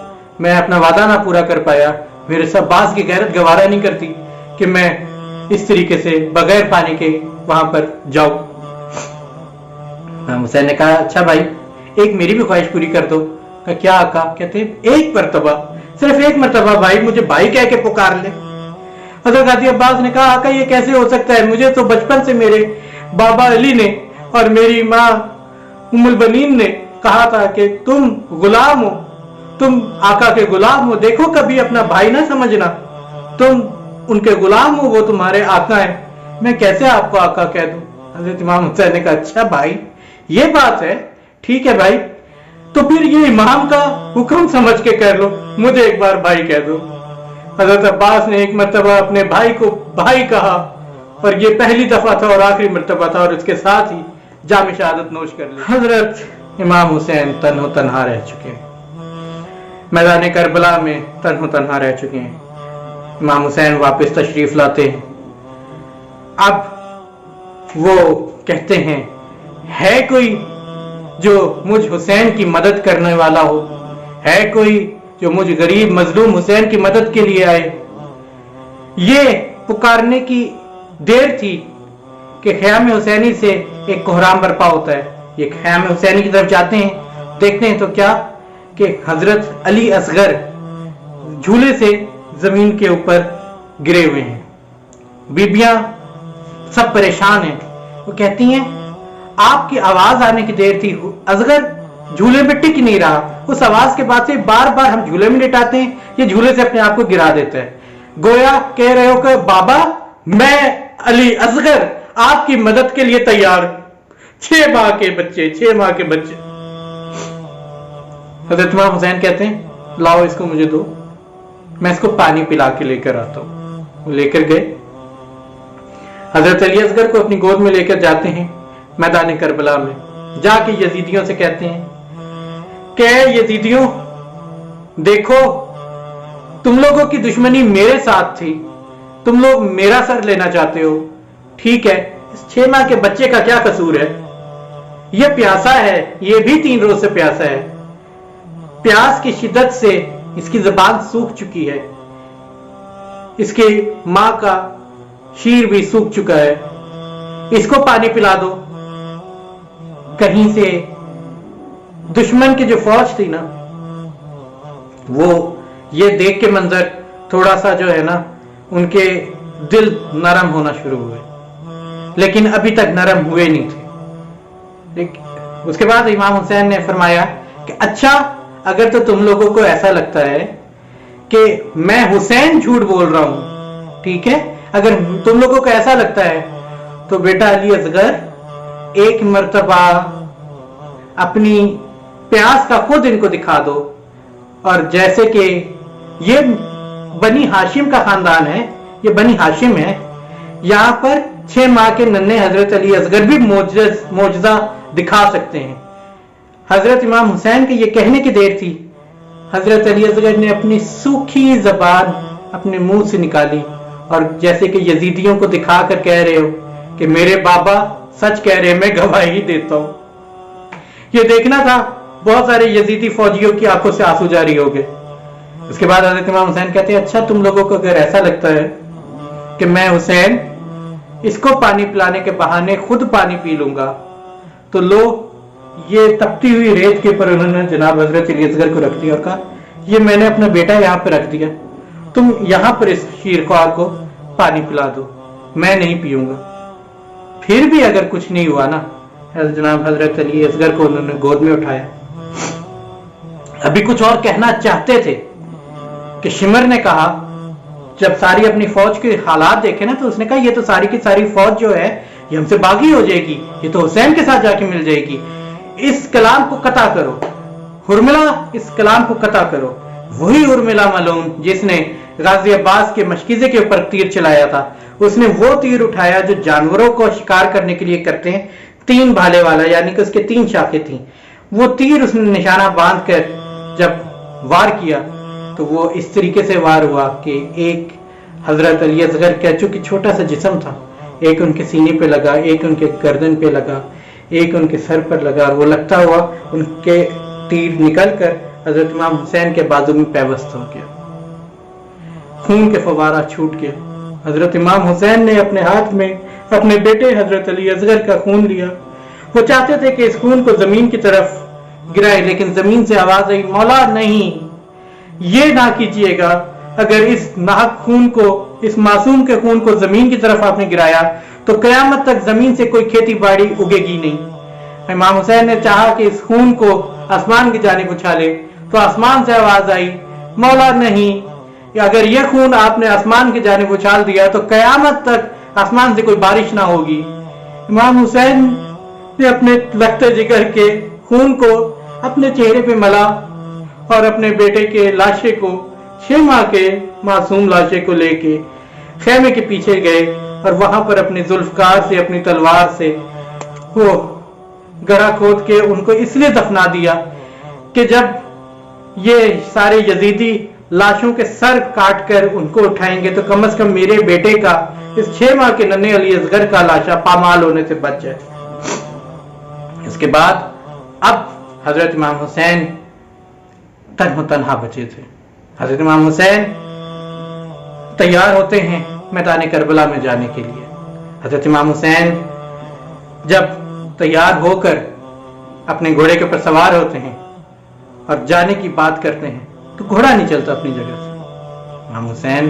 मैं अपना वादा ना पूरा कर पाया, मेरे सब बास की गैरत गवारा नहीं करती कि मैं इस तरीके से बगैर पानी के वहां पर जाऊं। इमाम हुसैन ने कहा, अच्छा भाई एक मेरी भी ख्वाहिश पूरी कर दो। कहा, क्या आका? कहते एक मरतबा, सिर्फ एक मरतबा भाई मुझे भाई कह के पुकार ले। हजरत गाजी अब्बास ने कहा, आका ये कैसे हो सकता है, मुझे तो बचपन से मेरे बाबा अली ने और मेरी माँ उम्मुल बनीन ने कहा था कि तुम गुलाम हो, तुम आका के गुलाम हो, देखो कभी अपना भाई ना समझना, तुम उनके गुलाम हो, वो तुम्हारे आका है, मैं कैसे आपको आका कह दूं। हजरत इमाम हुसैन ने कहा, अच्छा भाई ये बात है, ठीक है भाई, तो फिर ये इमाम का हुक्म समझ के कर लो, मुझे एक बार भाई कह दो। हजरत अब्बास ने एक मर्तबा अपने भाई को भाई कहा और ये पहली दफा था और आखिरी मर्तबा था, और उसके साथ ही जाम शहादत नोश कर ली। हजरत इमाम हुसैन तन्हो तन्हा रह चुके हैं, मैदान करबला में तन्हो तन्हा रह चुके हैं। इमाम हुसैन वापस तशरीफ लाते हैं। अब वो कहते हैं, है कोई जो मुझ हुसैन की मदद करने वाला हो, है कोई जो मुझ गरीब मजलूम हुसैन की मदद के लिए आए। ये पुकारने की देर थी कि ख़याम हुसैनी से एक कोहराम बर्पा होता है। ये ख़याम हुसैनी की तरफ जाते हैं, देखते हैं तो क्या कि हजरत अली असगर झूले से जमीन के ऊपर गिरे हुए हैं। बीबियां सब परेशान हैं। वो कहती हैं आपकी आवाज आने की देर थी, असगर झूले में टिक नहीं रहा। उस आवाज के बाद से बार बार हम झूले में लेटाते हैं, ये झूले से अपने आप को गिरा देता है। गोया कह रहे हो कि बाबा मैं अली असगर आपकी मदद के लिए तैयार। 6 माह के बच्चे, 6 माह के बच्चे। हजरत इमाम हुसैन कहते हैं लाओ इसको मुझे दो, मैं इसको पानी पिला के लेकर आता हूं। लेकर गए, हजरत अली असगर को अपनी गोद में लेकर जाते हैं मैदान करबला में। जाके यजीदियों से कहते हैं कि यजीदियों देखो, तुम लोगों की दुश्मनी मेरे साथ थी, तुम लोग मेरा सर लेना चाहते हो, ठीक है, इस 6 माह के बच्चे का क्या कसूर है? ये प्यासा है, ये भी 3 रोज से प्यासा है। प्यास की शिद्दत से इसकी जुबान सूख चुकी है, इसकी मां का शीर भी सूख चुका है, इसको पानी पिला दो। कहीं से दुश्मन की जो फौज थी ना, वो ये देख के मंजर थोड़ा सा जो है ना, उनके दिल नरम होना शुरू हुए, लेकिन अभी तक नरम हुए नहीं थे। उसके बाद इमाम हुसैन ने फरमाया कि अच्छा, अगर तो तुम लोगों को ऐसा लगता है कि मैं हुसैन झूठ बोल रहा हूं, ठीक है, अगर तुम लोगों को ऐसा लगता है तो बेटा अली असगर एक मर्तबा अपनी प्यास का खुद इनको दिखा दो। और जैसे कि ये बनी हाशिम का खानदान है, ये बनी हाशिम है, यहां पर 6 माह के नन्हे हजरत अली असगर भी मोजज़ा दिखा सकते हैं। हजरत इमाम हुसैन के ये कहने की देर थी, हजरत अली असगर ने अपनी सूखी जबान अपने मुंह से निकाली और जैसे कि यजीदियों को दिखाकर कह रहे हो कि मेरे बाबा सच कह रहे हैं, मैं गवाही देता हूं। ये देखना था, बहुत सारे यजीदी फौजियों की आंखों से आंसू जारी हो गए। उसके बाद हजरत इमाम हुसैन कहते हैं अच्छा, तुम लोगों को अगर ऐसा लगता है कि मैं हुसैन इसको पानी पिलाने के बहाने खुद पानी पी लूंगा, तो लो, ये तपती हुई रेत के ऊपर उन्होंने जनाब हजरत अली असगर को रख दिया और कहा ये मैंने अपना बेटा यहाँ पर रख दिया, तुम यहाँ पर इस शीरख्वार को पानी पिला दो, मैं नहीं पीऊंगा। फिर भी अगर कुछ नहीं हुआ ना, जनाब हजरत अली असगर को उन्होंने गोद में उठाया। अभी कुछ और कहना चाहते थे कि शिमर ने कहा, जब सारी अपनी फौज के हालात देखे ना, तो उसने कहा ये तो सारी की सारी फौज जो है ये हमसे बागी हो जाएगी, ये तो हुसैन के साथ जाके मिल जाएगी, इस कलाम को कता करो, हुर्मिला इस कलाम को कता करो। वही उर्मिला मलूम जिसने गाजी अब्बास के मशकीजे के ऊपर तीर चलाया था, उसने वो तीर उठाया जो जानवरों को शिकार करने के लिए करते हैं, 3 भाले वाला, यानी कि उसके 3 शाखें थी। वो तीर उसने निशाना बांध कर जब वार किया तो वो इस तरीके से वार हुआ कि एक हजरत अली असगर का चूंकि छोटा सा जिस्म था, एक उनके सीने पे लगा, एक उनके गर्दन पे लगा, एक उनके सर पर लगा, और वो लगता हुआ उनके तीर निकलकर हजरत इमाम हुसैन के बाजू में पैवस्त हो गया। खून के फवारा छूट गया। हजरत इमाम हुसैन ने अपने हाथ में अपने बेटे हजरत अली असगर का खून लिया। वो चाहते थे कि इस खून को जमीन की तरफ गिराए, लेकिन जमीन से आवाज आई, मौला नहीं, ये ना कीजिएगा। अगर इस नाहक खून को, इस मासूम के खून को जमीन की तरफ आपने गिराया तो कयामत तक जमीन से कोई खेती बाड़ी उगेगी नहीं। इमाम हुसैन ने चाहा कि इस खून को आसमान की जानिब उछाले, तो आसमान से आवाज आई, मौला नहीं, अगर यह खून आपने आसमान की जानिब उछाल दिया तो कयामत तक आसमान से कोई बारिश ना होगी। इमाम हुसैन ने अपने लखते जिगर के खून को अपने चेहरे पे मला और अपने बेटे के लाशे को, 6 माह के मासूम लाशे को लेके खेमे के पीछे गए और वहां पर अपने जुल्फकार से, अपनी तलवार से वो गड़ा खोद के उनको इसलिए दफना दिया कि जब ये सारे यजीदी लाशों के सर काट कर उनको उठाएंगे तो कम से कम मेरे बेटे का, इस 6 माह के नन्हे अली असगर का लाशा पामाल होने से बच जाए। इसके बाद अब हजरत इमाम हुसैन तन्हा बचे थे। حضرت امام حسین تیار ہوتے ہیں میدان کربلا میں جانے کے لیے. حضرت امام حسین جب تیار ہو کر اپنے گھوڑے کے اوپر سوار ہوتے ہیں اور جانے کی بات کرتے ہیں تو گھوڑا نہیں چلتا اپنی جگہ سے. امام حسین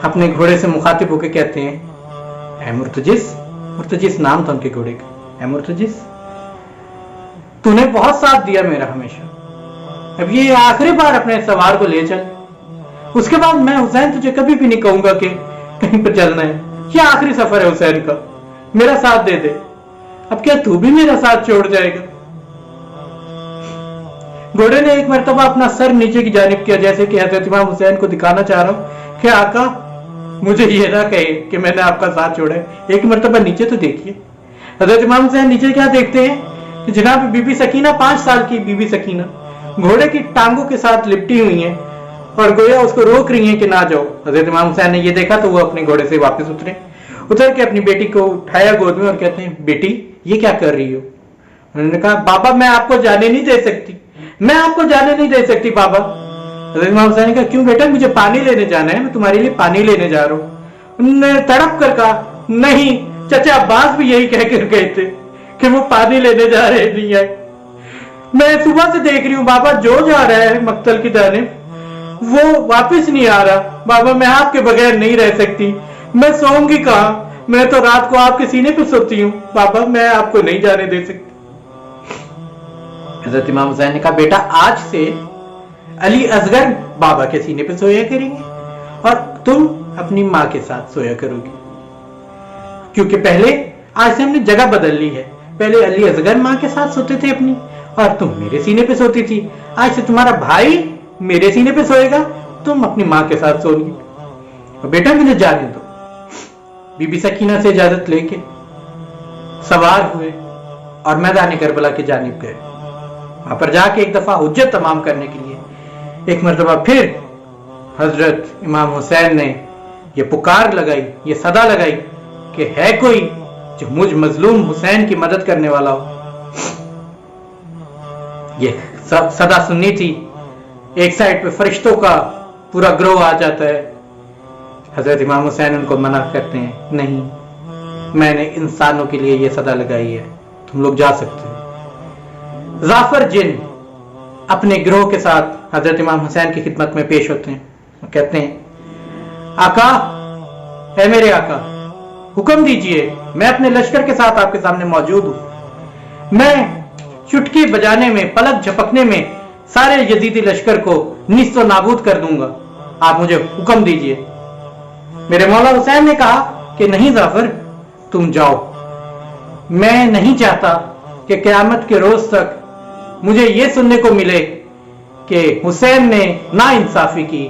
اپنے گھوڑے سے مخاطب ہو کے کہتے ہیں اے مرتجس، مرتجس نام تھا ان کے گھوڑے کا، اے مرتجس تو نے بہت ساتھ دیا میرا ہمیشہ، اب یہ آخری بار اپنے سوار کو لے چل، اس کے بعد میں حسین تجھے کبھی بھی نہیں کہوں گا کہ کہیں پر چلنا ہے، یہ آخری سفر ہے حسین کا، میرا ساتھ دے دے، اب کیا تو بھی میرا ساتھ چھوڑ جائے گا؟ گھوڑے نے ایک مرتبہ اپنا سر نیچے کی جانب کیا جیسے کہ حضرت امام حسین کو دکھانا چاہ رہا ہوں کہ آقا مجھے یہ نہ کہے کہ میں نے آپ کا ساتھ چھوڑا ہے، ایک مرتبہ نیچے تو دیکھیے. حضرت امام حسین نیچے کیا دیکھتے ہیں کہ جناب بی بی سکینہ، 5 سال کی بی بی سکینہ گھوڑے کی ٹانگوں کے ساتھ لپٹی ہوئی ہیں اور گویا اس کو روک رہی ہیں کہ نہ جاؤ. حضرت امام حسین نے یہ دیکھا تو وہ اپنے گھوڑے سے واپس اتر کے اپنی بیٹی کو اٹھایا گود میں اور کہتے ہیں بیٹی یہ کیا کر رہی ہو؟ انہوں نے کہا بابا میں آپ کو جانے نہیں دے سکتی، میں آپ کو جانے نہیں دے سکتی بابا. حضرت امام حسین نے کہا کیوں بیٹا؟ مجھے پانی لینے جانا ہے، میں تمہارے لیے پانی لینے جا رہا ہوں. انہوں نے تڑپ کر کہا نہیں، چچا عباس بھی یہی کہہ کر گئے تھے کہ وہ پانی لینے جا رہے نہیں ہے. میں صبح سے دیکھ رہی ہوں بابا جو جا رہا ہے مقتل کی جانب وہ واپس نہیں آ رہا. بابا میں آپ کے بغیر نہیں رہ سکتی، میں سوؤں گی کہاں؟ میں تو رات کو آپ کے سینے پہ سوتی ہوں، بابا میں آپ کو نہیں جانے دے سکتی. حضرت امام حسین نے کہا بیٹا آج سے علی اصغر بابا کے سینے پہ سویا کریں گے اور تم اپنی ماں کے ساتھ سویا کرو گی، کیونکہ پہلے آج سے ہم نے جگہ بدل لی ہے. پہلے علی اصغر ماں کے ساتھ سوتے تھے اپنی اور تم میرے سینے پہ سوتی تھی، آج سے تمہارا بھائی میرے سینے پہ سوئے گا، تم اپنی ماں کے ساتھ سو گی. بیٹا مجھے جانے دو. بی بی سکینہ سے اجازت لے کے سوار ہوئے اور میدان کربلا کی جانب گئے. وہاں پر جا کے ایک دفعہ حجت تمام کرنے کے لیے ایک مرتبہ پھر حضرت امام حسین نے یہ پکار لگائی، یہ صدا لگائی کہ ہے کوئی جو مجھ مظلوم حسین کی مدد کرنے والا ہو. یہ صدا سننی تھی. ایک سائڈ پہ فرشتوں کا پورا گروہ آ جاتا ہے. حضرت امام حسین ان کو منع کرتے ہیں نہیں، میں نے انسانوں کے لیے یہ صدا لگائی ہے، تم لوگ جا سکتے ہیں. ظافر جن اپنے گروہ کے ساتھ حضرت امام حسین کی خدمت میں پیش ہوتے ہیں، کہتے ہیں آقا، اے میرے آقا حکم دیجئے، میں اپنے لشکر کے ساتھ آپ کے سامنے موجود ہوں. میں چٹکی بجانے میں، پلک جھپکنے میں سارے یزیدی لشکر کو نیست و نابود کر دوں گا، آپ مجھے حکم دیجئے. میرے مولا حسین نے کہا کہ نہیں ظافر تم جاؤ، میں نہیں چاہتا کہ قیامت کے روز تک مجھے یہ سننے کو ملے کہ حسین نے نا انصافی کی،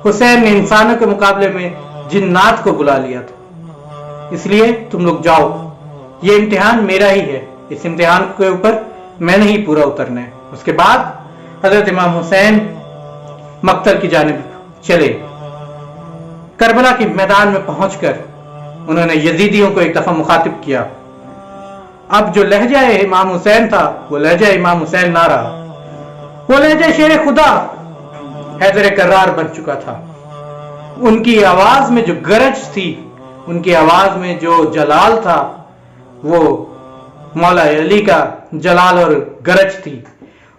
حسین نے انسانوں کے مقابلے میں جنات کو بلا لیا تھا. اس لیے تم لوگ جاؤ، یہ امتحان میرا ہی ہے، اس امتحان کے اوپر میں نے ہی پورا اترنا ہے. اس کے بعد حضرت امام حسین مقتل کی جانب چلے. کربلا کے میدان میں پہنچ کر انہوں نے یزیدیوں کو ایک دفعہ مخاطب کیا. اب جو لہجہ امام حسین تھا وہ لہجہ امام حسین نہ رہا، وہ لہجہ شیر خدا حیدر کرار بن چکا تھا. ان کی آواز میں جو گرج تھی، ان کی آواز میں جو جلال تھا، وہ مولا علی کا جلال اور گرج تھی.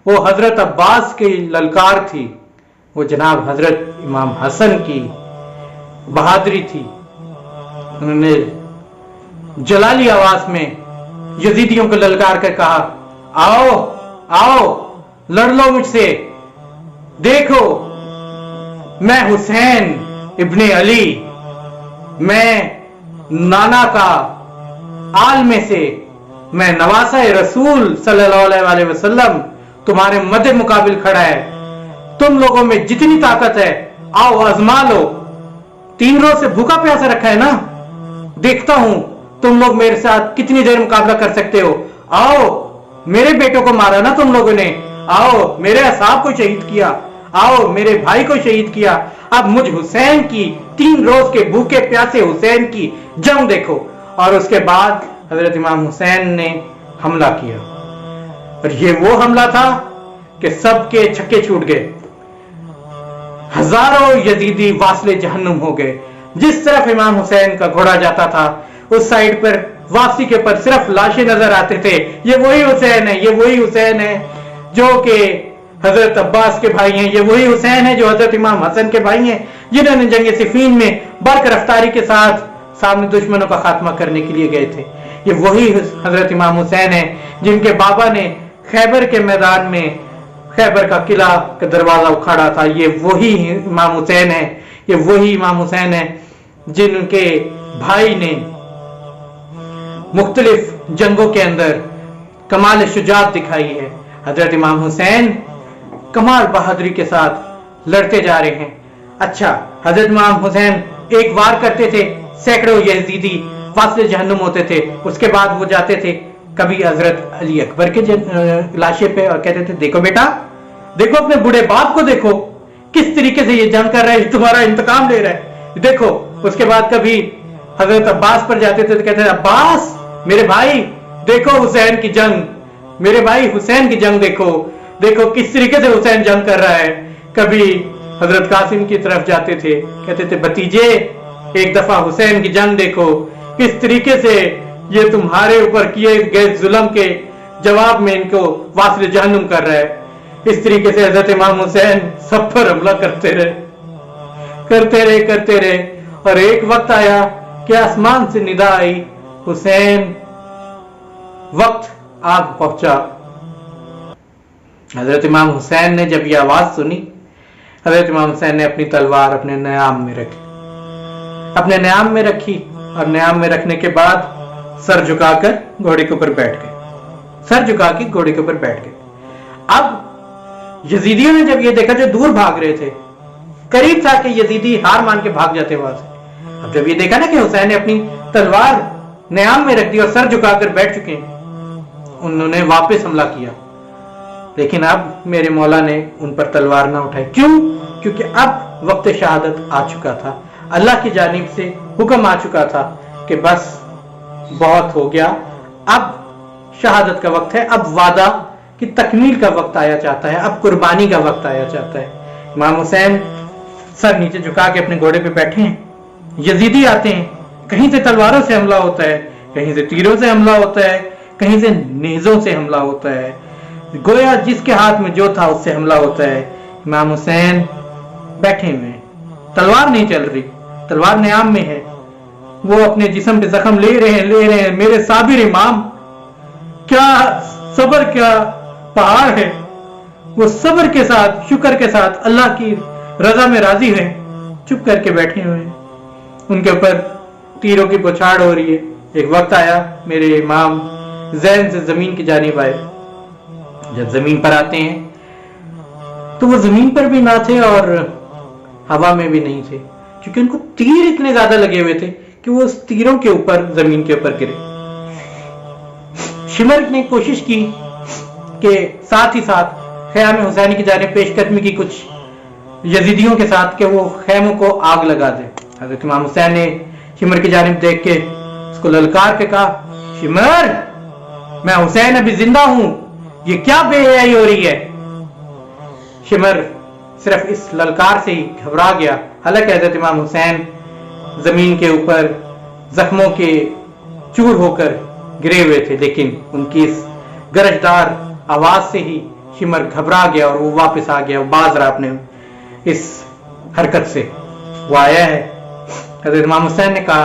وہ حضرت عباس کی للکار تھی، وہ جناب حضرت امام حسن کی بہادری تھی. انہوں نے جلالی آواز میں یزیدیوں کو للکار کر کہا آؤ آؤ لڑ لو مجھ سے، دیکھو میں حسین ابن علی، میں نانا کا آل میں سے، میں نواسہ رسول صلی اللہ علیہ وسلم تمہارے مد مقابل کھڑا ہے. تم لوگوں میں جتنی طاقت ہے آؤ آزما لو. 3 روز سے بھوکا پیاسا رکھا ہے نا، دیکھتا ہوں تم لوگ میرے ساتھ کتنی دیر مقابلہ کر سکتے ہو. آؤ، میرے بیٹوں کو مارا نا تم لوگوں نے، آؤ میرے اصحاب کو شہید کیا، آؤ میرے بھائی کو شہید کیا. اب مجھ حسین کی 3 روز کے بھوکے پیاسے حسین کی جنگ دیکھو. اور اس کے بعد حضرت امام حسین نے حملہ کیا، اور یہ وہ حملہ تھا کہ سب کے چھکے چھوٹ گئے. हजारों यजीदी वासले जहन्नुम हो गए। जिस तरफ इमाम हुसैन का घोड़ा जाता था उस साइड पर वापसी के ऊपर सिर्फ लाशें नजर आते थे। ये वही हुसैन है, ये वही हुसैन है जो कि हजरत अब्बास के भाई हैं, ये वही हुसैन है जो हजरत इमाम हसन के भाई हैं, जिन्होंने जंग सिफीन में बर्क रफ्तारी के साथ सामने दुश्मनों का खात्मा करने के लिए गए थे। ये वही हजरत इमाम हुसैन है जिनके बाबा ने खैबर के मैदान में खैबर का किला का दरवाजा उखाड़ा था। ये वही इमाम हुसैन है, ये वही इमाम हुसैन है जिनके भाई ने मुख्तलिफ जंगों के अंदर कमाल शुजात दिखाई है। हजरत इमाम हुसैन कमाल बहादुरी के साथ लड़ते जा रहे हैं। अच्छा, हजरत इमाम हुसैन एक वार करते थे, सैकड़ों यजीदी फासले जहन्नुम होते थे। उसके बाद वो जाते थे कभी हजरत अली अकबर के लाशे पे और कहते थे देखो बेटा, देखो अपने बूढ़े बाप को देखो किस तरीके से ये जंग कर रहा है, तुम्हारा इंतकाम ले रहा है, देखो। उसके बाद कभी हजरत अब्बास पर जाते थे तो कहते थे अब्बास मेरे भाई देखो हुसैन की जंग, मेरे भाई हुसैन की जंग देखो, देखो किस तरीके से हुसैन जंग कर रहा है। कभी हजरत कासिम की तरफ जाते थे, कहते थे भतीजे एक दफा हुसैन की जंग देखो, किस तरीके से ये तुम्हारे ऊपर किए गए जुल्म के जवाब में इनको वासले जहन्नुम कर रहा है। इस तरीके से हजरत इमाम हुसैन सब पर हमला करते रहे और एक वक्त आया कि आसमान से निदा आई, हुसैन वक्त आग पहुंचा। हजरत इमाम हुसैन ने जब यह आवाज सुनी, हजरत इमाम हुसैन ने अपनी तलवार अपने न्याम में रखी, अपने न्याम में रखी और न्याम में रखने के बाद सर झुकाकर घोड़े के ऊपर बैठ गए, सर झुका के घोड़े के ऊपर बैठ गए। अब यजीदियों ने जब ये देखा, जो दूर भाग रहे थे, करीब था कि यजीदी हार मान के भाग जाते वहां से। अब जब ये देखा ना कि हुसैन ने अपनी तलवार न्याम में रख दी और सर झुकाकर बैठ चुके हैं, उन्होंने वापस हमला किया। लेकिन अब मेरे मौला ने उन पर तलवार ना उठाई। क्यों? क्योंकि अब वक्त शहादत आ चुका था, अल्लाह की जानिब से हुक्म आ चुका था कि बस बहुत हो गया, अब शहादत का वक्त है, अब वादा की तकमील का वक्त आया चाहता है, अब कुर्बानी का वक्त आया चाहता है। इमाम हुसैन सर नीचे झुका के अपने घोड़े पे बैठे हैं, यजीदी आते हैं, कहीं से तलवारों से हमला होता है, कहीं से तीरों से हमला होता है, कहीं से नेज़ों से हमला होता है, गोया जिसके हाथ में जो था उससे हमला होता है। इमाम हुसैन बैठे हुए हैं, तलवार नहीं चल रही, तलवार न्याम में है, वो अपने जिस्म पे जख्म ले रहे हैं। मेरे साबिर इमाम, क्या सब्र क्या पहाड़ है, वो सब्र के साथ शुक्र के साथ अल्लाह की रजा में राजी है, चुप करके बैठे हुए हैं। उनके ऊपर तीरों की बौछार हो रही है। एक वक्त आया मेरे इमाम ज़हन से जमीन की जानिब आए। जब जमीन पर आते हैं तो वो जमीन पर भी ना थे और हवा में भी नहीं थे, क्योंकि उनको तीर इतने ज्यादा लगे हुए थे कि वो उस तीरों के ऊपर जमीन के ऊपर गिरे। शिमर ने कोशिश की कि साथ ही साथ ख़याम हुसैनी की जानिब पेशकदमी की कुछ यजीदियों के साथ, कि वो खैमों को आग लगा दे। हज़रत इमाम हुसैन ने शिमर की जानिब देख के उसको ललकार के कहा, शिमर मैं हुसैन अभी जिंदा हूं, ये क्या बेहयाई हो रही है। शिमर सिर्फ इस ललकार से ही घबरा गया। हालांकि हज़रत इमाम हुसैन जमीन के ऊपर जख्मों के चूर होकर गिरे हुए थे, लेकिन उनकी इस गरजदार आवाज से ही शिमर घबरा गया और वो वापस आ गया, वो बाज रहा अपने इस हरकत से। वो आया है, हज़रत इमाम हुसैन ने कहा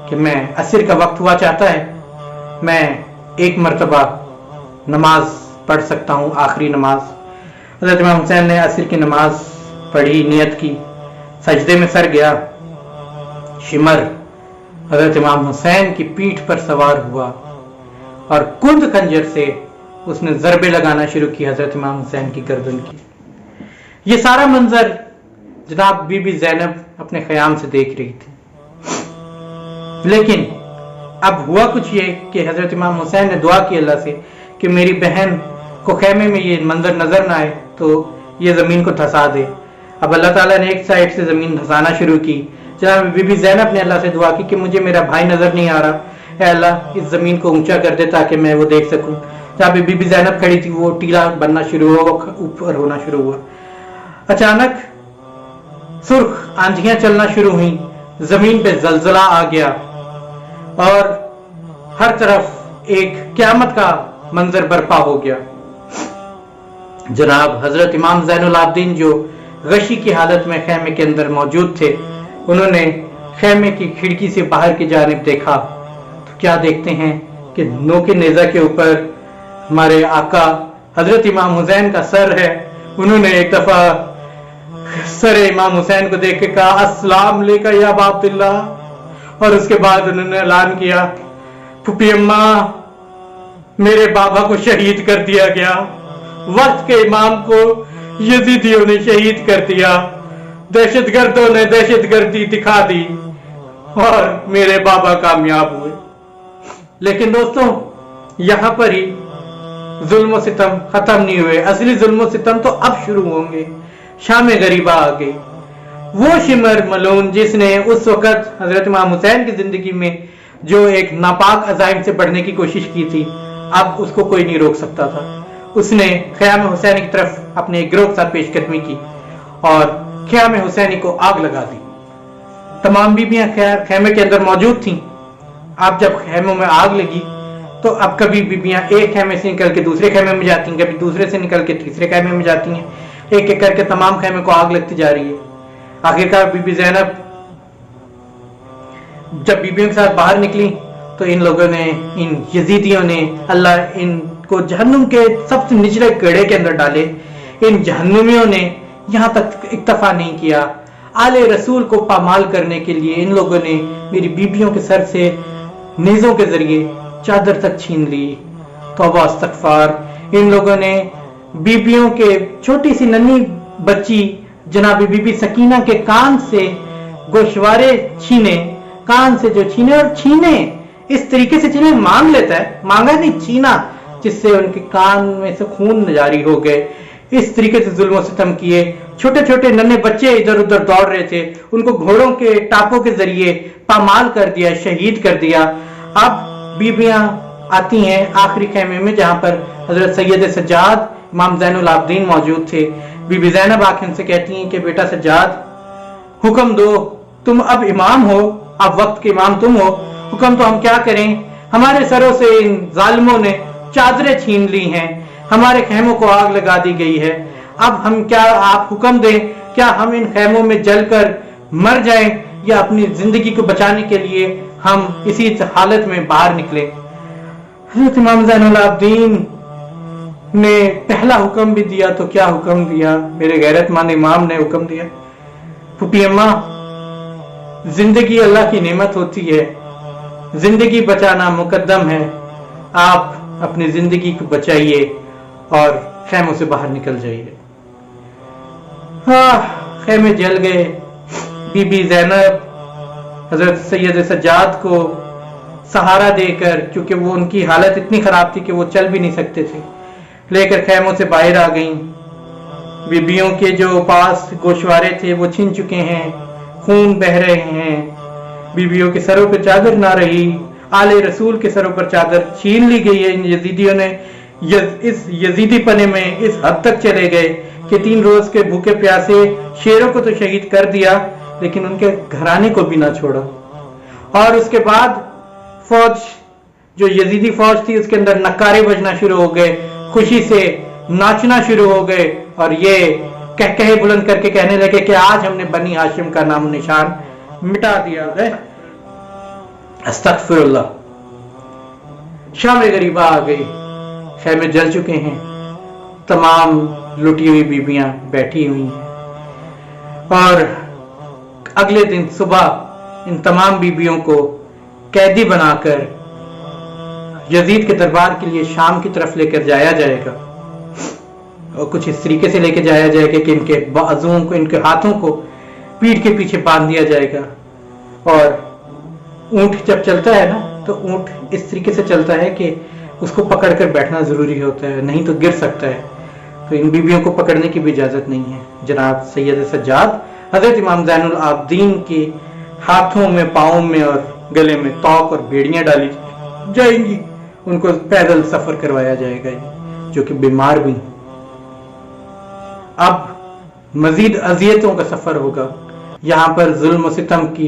कि मैं असर का वक्त हुआ चाहता है, मैं एक मरतबा नमाज पढ़ सकता हूँ, आखिरी नमाज। हज़रत इमाम हुसैन ने असर की नमाज पढ़ी, नियत की, सजदे में सर गया। शिमर हज़रत इमाम हुसैन की पीठ पर सवार हुआ और कुंद खंजर से उसने ज़रबे लगाना शुरू की हज़रत इमाम हुसैन की गर्दन की। ये सारा मंजर जनाब बीबी ज़ैनब अपने ख़याम से देख रही थी। लेकिन अब हुआ कुछ ये कि हज़रत इमाम हुसैन ने दुआ की अल्लाह से कि मेरी बहन को खेमे में ये मंजर नजर ना आए, तो ये ज़मीन को धंसा दे। अब अल्लाह ताला ने एक साइड से ज़मीन धंसाना शुरू की। जनाब बीबी ज़ैनब ने अल्लाह से दुआ की कि मुझे मेरा भाई नजर नहीं आ रहा है, अल्लाह इस ज़मीन को ऊंचा कर दे ताकि मैं वो देख सकूं। जहाँ पे बीबी ज़ैनब खड़ी थी वो टीला बनना शुरू हुआ, ऊपर होना शुरू हुआ। अचानक सुर्ख आंधियां चलना शुरू हुई, जमीन पे जलजला आ गया और हर तरफ एक क़यामत का मंजर बर्पा हो गया। जनाब हजरत इमाम ज़ैनुल आबिदीन जो गशी की हालत में खेमे के अंदर मौजूद थे, उन्होंने खेमे की खिड़की से बाहर की जानिब देखा तो क्या देखते हैं कि नोके नेजा के ऊपर हमारे आका हजरत इमाम हुसैन का सर है। उन्होंने एक दफा सर इमाम हुसैन को देख के कहा, अस्सलाम अलैका या अबा अब्दुल्लाह, और उसके बाद उन्होंने ऐलान किया, फूफी अम्मा, मेरे बाबा को शहीद कर दिया गया, वक्त के इमाम को यजीदियों ने शहीद कर दिया, दहशतगर्दों ने दहशतगर्दी दिखा दी और मेरे बाबा कामयाब हुए। लेकिन दोस्तों, यहां पर ही जुल्म सितम खत्म नहीं हुए। असली जुल्म सितम तो अब शुरू होंगे। शाम गरीबा आ गई। वो शिमर मलून जिसने उस वक्त हजरत इमाम हुसैन की जिंदगी में जो एक नापाक अजाइम से बढ़ने की कोशिश की थी, अब उसको कोई नहीं रोक सकता था। उसने ख़याम हुसैनी की तरफ अपने एक गिरोह के साथ पेशकदमी की और ख़याम हुसैनी को आग लगा दी। तमाम बीबियां खेमे के अंदर मौजूद थीं। अब जब खेमों में आग लगी तो अब कभी बीबियां एक खेमे से निकल के दूसरे खेमे में जाती हैं, कभी दूसरे से निकल के तीसरे खेमे में जाती हैं। एक एक करके तमाम खेमे को आग लगती जा रही है। आखिरकार बीबी ज़ैनब जब बीबियों के साथ बाहर निकली तो इन लोगों ने, इन यजीदियों ने, अल्लाह इनको जहन्नुम के सबसे निचले गड्ढे के अंदर डाले। इन जहन्नुमियों ने यहां तक इक्तफा नहीं किया, आले रसूल को पामाल करने के लिए इन लोगों ने मेरी बीबियों के सर से नेज़ों के जरिए चादर तक छीन ली। तौबा इस्तग़फ़ार। इन लोगों ने बीबियों के छोटी सी नन्ही बच्ची जनाबी बीबी सकीना के कान से गोशवारे छीने, कान से जो छीने, और छीने इस तरीके से जिन्हें मांग लेता है, मांगा नहीं छीना, जिससे उनके कान में से खून जारी हो गए। इस तरीके से जुल्म सितम किए। छोटे छोटे नन्हे बच्चे इधर उधर दौड़ रहे थे, उनको घोड़ों के टापों के जरिए पामाल कर दिया, शहीद कर दिया। अब बीबियां आती हैं आखिरी खेमे में जहां पर हजरत सैयद सज्जाद इमाम ज़ैनुल आबिदीन मौजूद थे। बीबी ज़ैनब आके उनसे कहती हैं कि बेटा सज्जाद, हुक्म दो, तुम अब इमाम हो, अब वक्त के इमाम तुम हो, हुक्म तो हम क्या करें? हमारे सरों से इन जालिमों ने चादरें छीन ली हैं, हमारे खेमों को आग लगा दी गई है। अब हम क्या, आप हुक्म दें, क्या हम इन खेमों में जलकर मर जाएं या अपनी जिंदगी को बचाने के लिए हम इसी हालत में बाहर निकले? हज़रत इमाम ज़ैनुल आबिदीन ने पहला हुक्म भी दिया तो क्या हुक्म दिया, मेरे गैरतमंद इमाम ने हुक्म दिया, फूफी अम्मा, जिंदगी अल्लाह की नेमत होती है, जिंदगी बचाना मुकद्दम है, आप अपनी जिंदगी को बचाइए और खेमों से बाहर निकल जाइए। खेमे जल गए। बीबी ज़ैनब हजरत सैयद सज्जाद को सहारा देकर, क्योंकि वो उनकी हालत इतनी खराब थी कि वो चल भी नहीं सकते थे, लेकर खेमों से बाहर आ गईं। बीबियों के जो पास गोशवारे थे वो छिन चुके हैं, खून बह रहे हैं, बीबियों के सरों पर चादर ना रही, आले रसूल के सरों पर चादर छीन ली गई है। इन यजीदियों ने इस यजीदी पने में इस हद तक चले गए कि 3 रोज के भूखे प्यासे शेरों को तो शहीद कर दिया, लेकिन उनके घराने को भी ना छोड़ा। और उसके बाद फौज, जो यजीदी फौज थी, उसके अंदर नकारे बजना शुरू हो गए, खुशी से नाचना शुरू हो गए और ये कहे बुलंद करके कहने लगे कि आज हमने बनी हाशिम का नाम निशान मिटा दिया है। अस्तगफिरुल्लाह। शाम गरीबा आ गई, खेमे जल चुके हैं, तमाम लुटी हुई बीबियां बैठी हुई हैं और अगले दिन सुबह इन तमाम बीबियों को कैदी बनाकर यजीद के दरबार के लिए शाम की तरफ लेकर जाया जाएगा और कुछ इस तरीके से लेकर जाया जाएगा कि इनके बाजुओं को, इनके हाथों को पीठ के पीछे बांध दिया जाएगा। और ऊंट जब चलता है ना, तो ऊंट इस तरीके से चलता है कि उसको पकड़कर बैठना जरूरी होता है, नहीं तो गिर सकता है। तो इन बीबियों को पकड़ने की भी इजाजत नहीं है। जनाब सैयद सज्जाद हजरत इमाम ज़ैनुल आबिदीन के हाथों में, पाँव में और गले में तौक और बेड़ियां डाली जाएंगी, उनको पैदल सफर करवाया जाएगा, जो कि बीमार भी। अब मजीद अजियतों का सफर होगा। यहाँ पर जुल्म और सितम की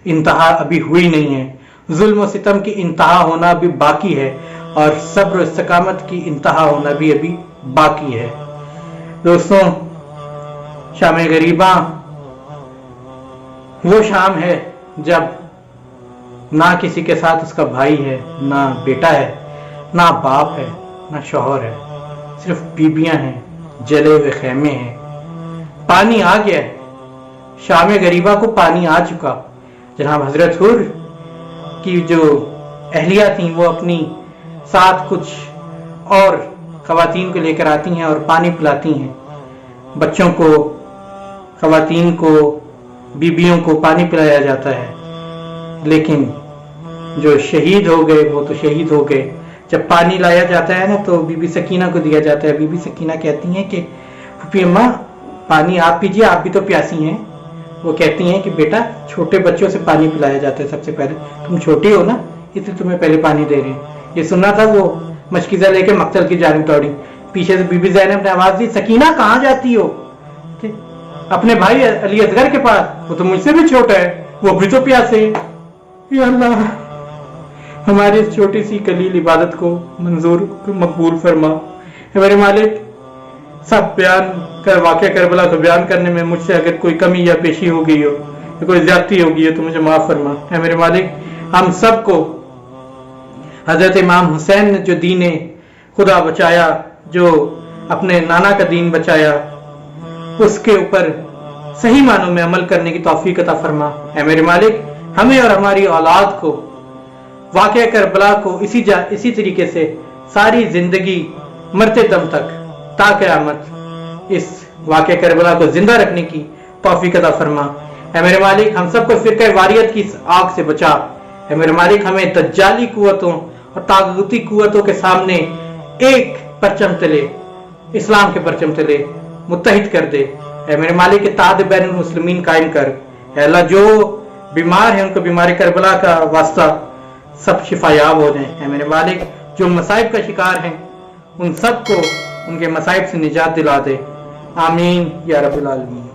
इंतहा अभी हुई नहीं है, जुल्म और सितम की इंतहा होना अभी बाकी है, और सब्र और इस्तकामत की इंतहा होना भी अभी बाकी है। दोस्तों, शाम गरीबा वो शाम है जब ना किसी के साथ उसका भाई है, ना बेटा है, ना बाप है, ना शौहर है, सिर्फ बीबियां हैं, जले हुए खेमे हैं। पानी आ गया है, शाम गरीबा को पानी आ चुका। जनाब हजरत हुर की जो अहलिया थी वो अपनी साथ कुछ और खवातीन को लेकर आती हैं और पानी पिलाती हैं। बच्चों को, खवातीन को, बीबियों को पानी पिलाया जाता है। लेकिन जो शहीद हो गए वो तो शहीद हो गए। जब पानी लाया जाता है ना तो बीबी सकीना को दिया जाता है। बीबी सकीना कहती हैं कि फूफी अम्मा पानी आप पीजिए, आप भी तो प्यासी हैं। वो कहती हैं कि बेटा छोटे बच्चों से पानी पिलाया जाता है सबसे पहले, तुम छोटी हो ना इसलिए तुम्हें पहले पानी दे रहे हैं। ये सुना था वो मशकीजा लेके मक्तल की जानिब दौड़ी। पीछे से बीबी ज़ैनब ने आवाज दी, सकीना कहाँ जाती हो? अपने भाई अली असगर के पास, वो तो मुझसे भी छोटा है, वो भी तो प्यासे है। या अल्लाह, हमारी इस छोटी सी कलील इबादत को मंजूर मकबूल फरमा। मेरे मालिक, सब बयान कर वाक़या करबला को बयान करने में मुझसे अगर कोई कमी या पेशी हो गई हो या कोई ज्यादती हो गई हो तो मुझे माफ फरमा। है मेरे मालिक, हम सबको हजरत इमाम हुसैन ने जो दीन खुदा बचाया, जो अपने नाना का दीन बचाया, उसके ऊपर सही मानों में अमल करने की तौफीक अता फरमा। है मेरे मालिक, हमें और हमारी औलाद को वाक़या करबला को इसी तरीके से सारी जिंदगी मरते दम तक ता क़यामत इस वाक़या करबला को जिंदा रखने की तौफीक अता फरमा। है मेरे मालिक, हम सबको फिरक़े वारियत की आग से बचा। है मेरे मालिक, हमें दज्जाली कुव्वतों और तागूती कुव्वतों के सामने एक परचम तले, इस्लाम के परचम तले मुत्तहिद कर दे। है मेरे मालिक, इत्तेहाद बैनुल मुस्लिमीन कायम कर। है अल्लाह, जो बीमार है उनको बीमारी करबला का वास्ता सब शिफायाब हो जाए। है मेरे मालिक, जो मसाइब का शिकार हैं उन सब को उनके मसाइब से निजात दिला दे। आमीन या रब्बिल आलमीन।